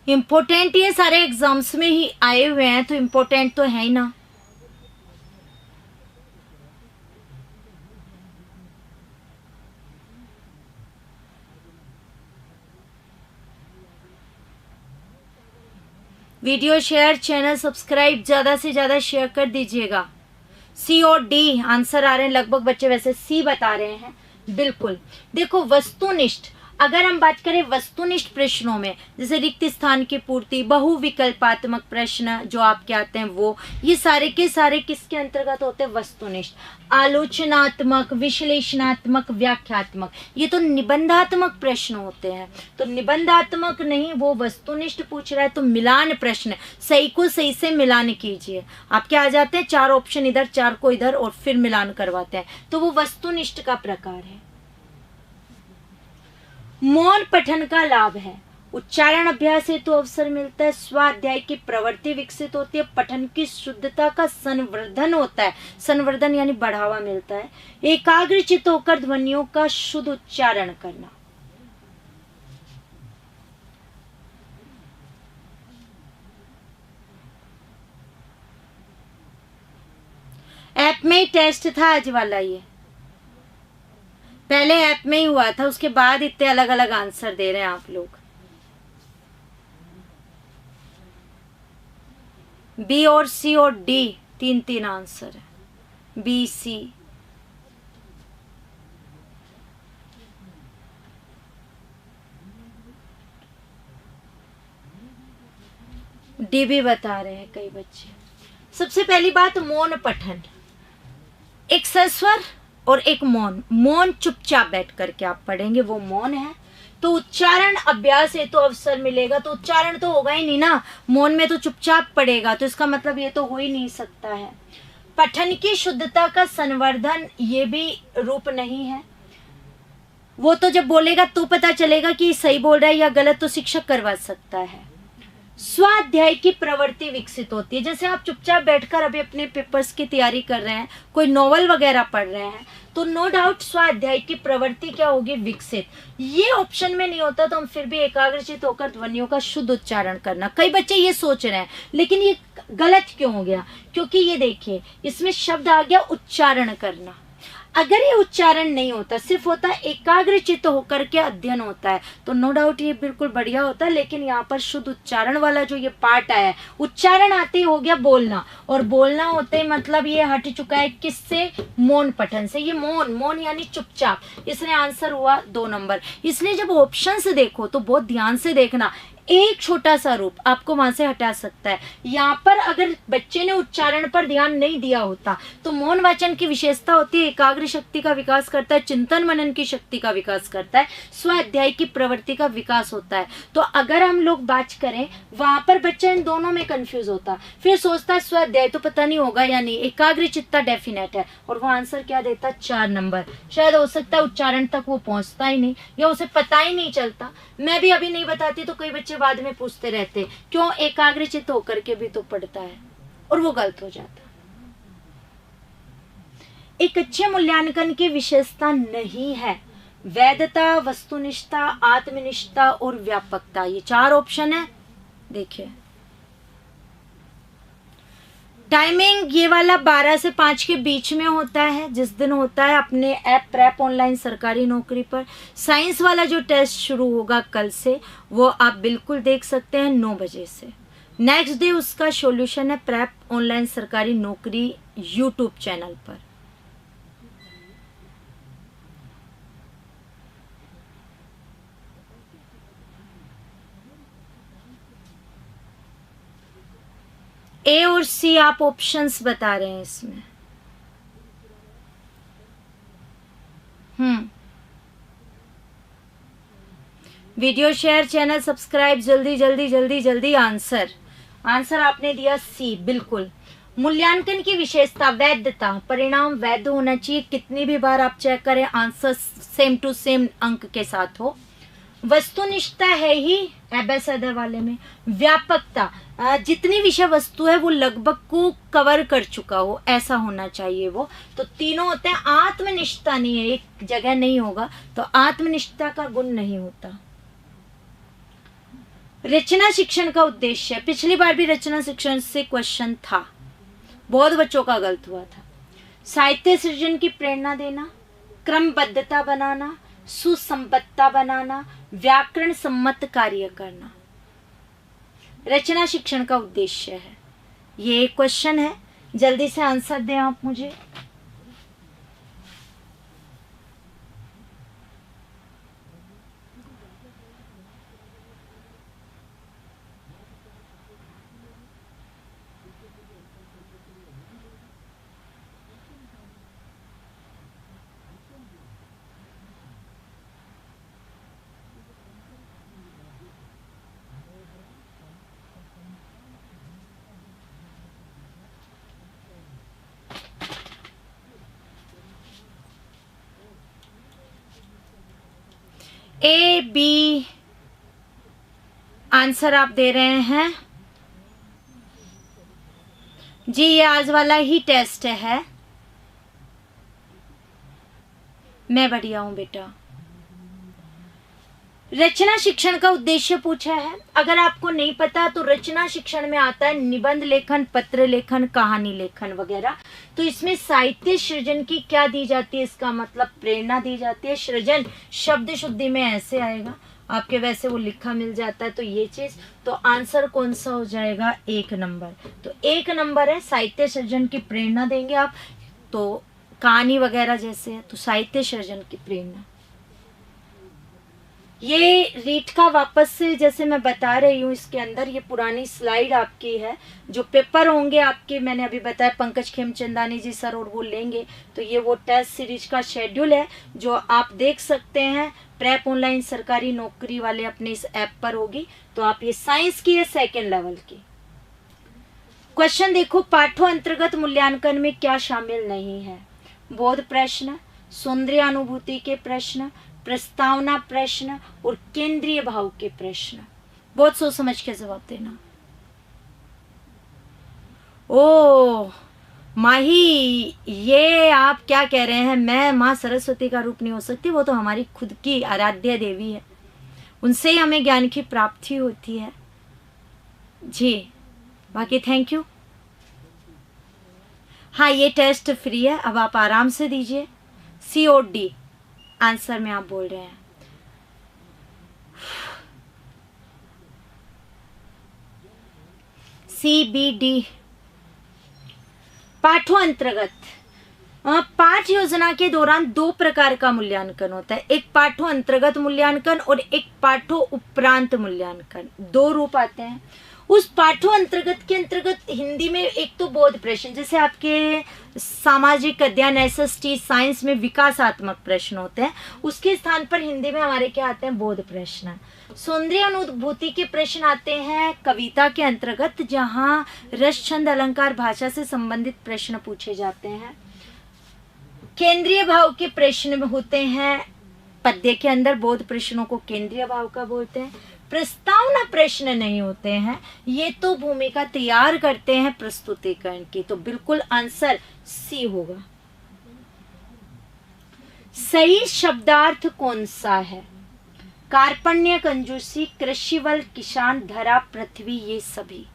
इम्पोर्टेंट ये सारे एग्जाम्स में ही आए हुए हैं, तो इम्पोर्टेंट तो है ही ना। वीडियो शेयर, चैनल सब्सक्राइब ज्यादा से ज्यादा शेयर कर दीजिएगा। सी और डी आंसर आ रहे हैं, लगभग बच्चे वैसे सी बता रहे हैं। बिल्कुल देखो, वस्तुनिष्ठ, अगर हम बात करें वस्तुनिष्ठ प्रश्नों में, जैसे रिक्त स्थान की पूर्ति, बहुविकल्पात्मक प्रश्न जो आपके आते हैं वो, ये सारे के सारे किसके अंतर्गत होते हैं? वस्तुनिष्ठ। आलोचनात्मक, विश्लेषणात्मक, व्याख्यात्मक, ये तो निबंधात्मक प्रश्न होते हैं। तो निबंधात्मक नहीं, वो वस्तुनिष्ठ पूछ रहा है, तो मिलान प्रश्न, सही को सही से मिलान कीजिए। आपके आ जाते हैं 4 ऑप्शन इधर, 4 को इधर, और फिर मिलान करवाते हैं, तो वो वस्तुनिष्ठ का प्रकार है। मौन पठन का लाभ है, उच्चारण अभ्यास हेतु अवसर मिलता है, स्वाध्याय की प्रवृत्ति विकसित होती है, पठन की शुद्धता का संवर्धन होता है, संवर्धन यानी बढ़ावा मिलता है, एकाग्रचित्त होकर ध्वनियों का शुद्ध उच्चारण करना। ऐप में ही टेस्ट था आज वाला, ये पहले ऐप में ही हुआ था, उसके बाद इतने अलग अलग आंसर दे रहे हैं आप लोग। बी और सी और डी 3-3 आंसर है, बी सी। डी भी बता रहे हैं कई बच्चे। सबसे पहली बात, मौन पठन, एक सस्वर और एक मौन। मौन चुपचाप बैठ करके आप पढ़ेंगे, वो मौन है। तो उच्चारण अभ्यास है तो अवसर मिलेगा, तो उच्चारण तो होगा ही नहीं ना, मौन में तो चुपचाप पढ़ेगा, तो इसका मतलब ये तो हो ही नहीं सकता है। पठन की शुद्धता का संवर्धन, ये भी रूप नहीं है, वो तो जब बोलेगा तो पता चलेगा कि सही बोल रहा है या गलत, तो शिक्षक करवा सकता है। स्वाध्याय की प्रवृत्ति विकसित होती है, जैसे आप चुपचाप बैठकर अभी अपने पेपर्स की तैयारी कर रहे हैं, कोई नॉवल वगैरह पढ़ रहे हैं, तो नो डाउट स्वाध्याय की प्रवृत्ति क्या होगी? विकसित। ये ऑप्शन में नहीं होता तो हम फिर भी एकाग्रचित होकर ध्वनियों का शुद्ध उच्चारण करना। कई बच्चे ये सोच रहे हैं, लेकिन ये गलत क्यों हो गया? क्योंकि ये देखिए, इसमें शब्द आ गया उच्चारण करना। अगर ये उच्चारण नहीं होता, सिर्फ होता एकाग्रचित्त होकर के अध्ययन होता है, तो नो डाउट ये बिल्कुल बढ़िया होता है। लेकिन यहाँ पर शुद्ध उच्चारण वाला जो ये पार्ट आया है, उच्चारण आते ही हो गया बोलना, और बोलना होते ही मतलब ये हट चुका है किससे? मौन पठन से। ये मौन, मौन यानी चुपचाप, इसलिए आंसर हुआ 2 नंबर। इसलिए जब ऑप्शन से देखो तो बहुत ध्यान से देखना, एक छोटा सा रूप आपको वहां से हटा सकता है। यहाँ पर अगर बच्चे ने उच्चारण पर ध्यान नहीं दिया होता, तो मौन वाचन की विशेषता होती है एकाग्र शक्ति का विकास करता है, चिंतन मनन की शक्ति का विकास करता है, स्वाध्याय की प्रवृत्ति का विकास होता है। तो अगर हम लोग बात करें, वहां पर बच्चा इन दोनों में कंफ्यूज होता, फिर सोचता है स्वाध्याय तो पता नहीं होगा या नहीं, एकाग्र चित्ता डेफिनेट है, और वो आंसर क्या देता? 4 नंबर। शायद हो सकता है उच्चारण तक वो पहुंचता ही नहीं, या उसे पता ही नहीं चलता। मैं भी अभी नहीं बताती तो कई बच्चे बाद में पूछते रहते, क्यों? एकाग्रचित्त होकर के भी तो पढ़ता है, और वो गलत हो जाता। एक अच्छे मूल्यांकन की विशेषता नहीं है वैधता, वस्तुनिष्ठता, आत्मनिष्ठता और व्यापकता। ये 4 ऑप्शन है, देखिए। टाइमिंग ये वाला 12 से 5 के बीच में होता है, जिस दिन होता है अपने ऐप प्रेप ऑनलाइन सरकारी नौकरी पर। साइंस वाला जो टेस्ट शुरू होगा कल से, वो आप बिल्कुल देख सकते हैं 9 बजे से। नेक्स्ट डे उसका सॉल्यूशन है प्रेप ऑनलाइन सरकारी नौकरी यूट्यूब चैनल पर। ए और सी आप ऑप्शंस बता रहे हैं इसमें। वीडियो शेयर, चैनल सब्सक्राइब, जल्दी जल्दी जल्दी जल्दी। आंसर आपने दिया सी, बिल्कुल। मूल्यांकन की विशेषता वैधता, परिणाम वैध होना चाहिए, कितनी भी बार आप चेक करें आंसर सेम टू सेम अंक के साथ हो। वस्तुनिष्ठता है ही एबेसेडर वाले में। व्यापकता, जितनी विषय वस्तु है वो लगभग को कवर कर चुका हो, ऐसा होना चाहिए वो। तो तीनों होते हैं। आत्मनिष्ठता नहीं है, एक जगह नहीं होगा, तो आत्मनिष्ठता का गुण नहीं होता। रचना शिक्षण का उद्देश्य, पिछली बार भी रचना शिक्षण से क्वेश्चन था, बहुत बच्चों का गलत हुआ था। साहित्य सृजन की प्रेरणा देना, क्रमबद्धता बनाना, सुसंबद्धता बनाना, व्याकरण सम्मत कार्य करना, रचना शिक्षण का उद्देश्य है। ये एक क्वेश्चन है, जल्दी से आंसर दें आप मुझे। ए बी आंसर आप दे रहे हैं जी। ये आज वाला ही टेस्ट है। मैं बढ़िया हूं बेटा। रचना शिक्षण का उद्देश्य पूछा है। अगर आपको नहीं पता तो रचना शिक्षण में आता है निबंध लेखन, पत्र लेखन, कहानी लेखन वगैरह। तो इसमें साहित्य सृजन की क्या दी जाती है, इसका मतलब प्रेरणा दी जाती है। सृजन शब्द शुद्धि में ऐसे आएगा, आपके वैसे वो लिखा मिल जाता है। तो ये चीज, तो आंसर कौन सा हो जाएगा, 1 नंबर। तो 1 नंबर है, साहित्य सृजन की प्रेरणा देंगे आप, तो कहानी वगैरह जैसे है, तो साहित्य सृजन की प्रेरणा। ये रीट का वापस से जैसे मैं बता रही हूँ, इसके अंदर ये पुरानी स्लाइड आपकी है। जो पेपर होंगे आपके, मैंने अभी बताया पंकज खेमचंदानी जी सर और वो लेंगे। तो ये वो टेस्ट सीरीज का शेड्यूल है जो आप देख सकते हैं। प्रेप ऑनलाइन सरकारी नौकरी वाले अपने इस ऐप पर होगी। तो आप ये साइंस की है, 2nd लेवल की। क्वेश्चन देखो, पाठों अंतर्गत मूल्यांकन में क्या शामिल नहीं है। बोध प्रश्न, सौंदर्य अनुभूति के प्रश्न, प्रस्तावना प्रश्न और केंद्रीय भाव के प्रश्न। बहुत सोच समझ के जवाब देना। ओ माही, ये आप क्या कह रहे हैं, मैं माँ सरस्वती का रूप नहीं हो सकती। वो तो हमारी खुद की आराध्य देवी है, उनसे ही हमें ज्ञान की प्राप्ति होती है जी। बाकी थैंक यू। हाँ, ये टेस्ट फ्री है, अब आप आराम से दीजिए। सी और डी आंसर में आप बोल रहे हैं। CBD पाठों अंतर्गत। पाठ योजना के दौरान 2 प्रकार का मूल्यांकन होता है, एक पाठों अंतर्गत मूल्यांकन और एक पाठों उपरांत मूल्यांकन। 2 रूप आते हैं। उस पाठों अंतर्गत के अंतर्गत हिंदी में एक तो बोध प्रश्न, जैसे आपके सामाजिक अध्ययन SST साइंस में विकासात्मक प्रश्न होते हैं, उसके स्थान पर हिंदी में हमारे क्या आते हैं, बोध प्रश्न। सौंदर्य अनुभूति के प्रश्न आते हैं कविता के अंतर्गत, जहाँ रस, छंद, अलंकार, भाषा से संबंधित प्रश्न पूछे जाते हैं। केंद्रीय भाव के प्रश्न होते हैं पद्य के अंदर, बोध प्रश्नों को केंद्रीय भाव का बोलते हैं। प्रस्तावना प्रश्न नहीं होते हैं, ये तो भूमिका तैयार करते हैं प्रस्तुतिकरण की। तो बिल्कुल आंसर सी होगा। सही शब्दार्थ कौन सा है, कार्पण्य, कंजूसी, कृषिवल, किसान, धरा, पृथ्वी, ये सभी।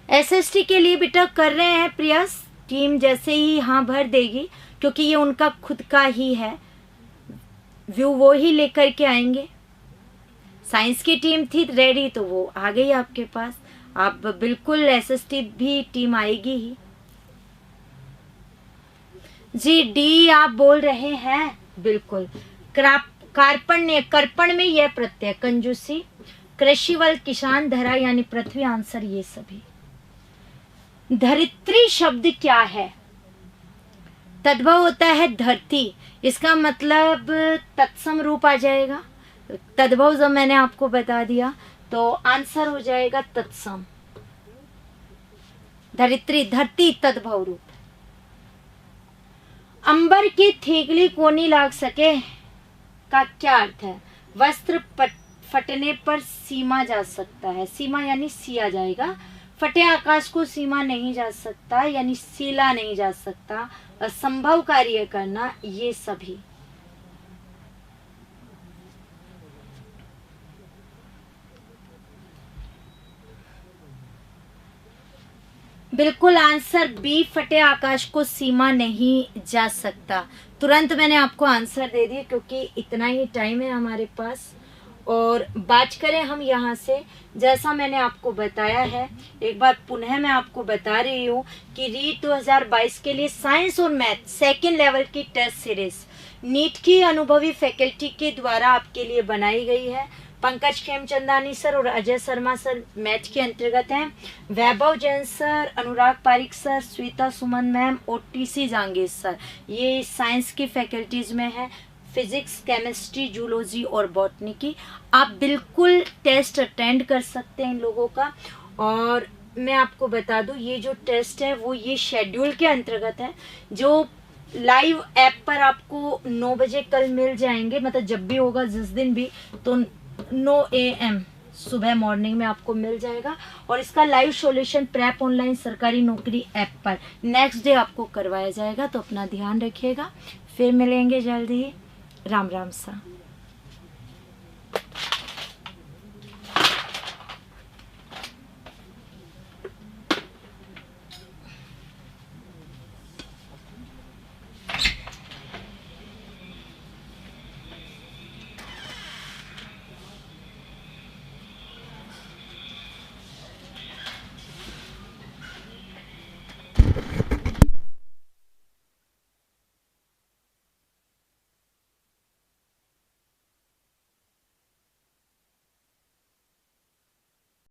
SST के लिए बेटा कर रहे हैं प्रयास, टीम जैसे ही हाँ भर देगी, क्योंकि ये उनका खुद का ही है, व्यू वो ही लेकर के आएंगे। साइंस की टीम थी रेडी तो वो आ गई आपके पास, आप बिल्कुल SST भी टीम आएगी ही जी। डी आप बोल रहे हैं बिल्कुल। कार्पण्य, कर्पण में यह प्रत्यय, कंजूसी, कृषिवल, किसान, धरा यानी पृथ्वी, आंसर ये सभी। धरित्री शब्द क्या है, तद्भव होता है धरती, इसका मतलब तत्सम रूप आ जाएगा। तद्भव जब मैंने आपको बता दिया तो आंसर हो जाएगा तत्सम। धरित्री धरती तद्भव रूप। अंबर की थेगली कोनी लाग सके का क्या अर्थ है, वस्त्र फटने पर सीमा जा सकता है। सीमा यानी सिया जाएगा। फटे आकाश को सीमा नहीं जा सकता यानी सीला नहीं जा सकता। असंभव कार्य करना, ये सभी। बिल्कुल आंसर बी, फटे आकाश को सीमा नहीं जा सकता। तुरंत मैंने आपको आंसर दे दिया क्योंकि इतना ही टाइम है हमारे पास। और बात करें हम यहाँ से, जैसा मैंने आपको बताया है, एक बार पुनः मैं आपको बता रही हूँ कि रीट 2022 के लिए साइंस और मैथ सेकेंड लेवल की टेस्ट सीरीज नीट की अनुभवी फैकल्टी के द्वारा आपके लिए बनाई गई है। पंकज खेमचंदानी सर और अजय शर्मा सर मैथ के अंतर्गत हैं। वैभव जैन सर, अनुराग पारिक सर, श्वेता सुमन मैम और टीसी जांगीर सर, ये साइंस की फैकल्टीज में है। फिजिक्स, केमिस्ट्री, जूलॉजी और बॉटनी की। आप बिल्कुल टेस्ट अटेंड कर सकते हैं इन लोगों का। और मैं आपको बता दूं, ये जो टेस्ट है वो ये शेड्यूल के अंतर्गत है, जो लाइव ऐप पर आपको 9 बजे कल मिल जाएंगे। मतलब जब भी होगा, जिस दिन भी, तो 9 AM सुबह मॉर्निंग में आपको मिल जाएगा। और इसका लाइव सॉल्यूशन प्रेप ऑनलाइन सरकारी नौकरी ऐप पर नेक्स्ट डे आपको करवाया जाएगा। तो अपना ध्यान रखिएगा, फिर मिलेंगे जल्दी ही। राम राम सा।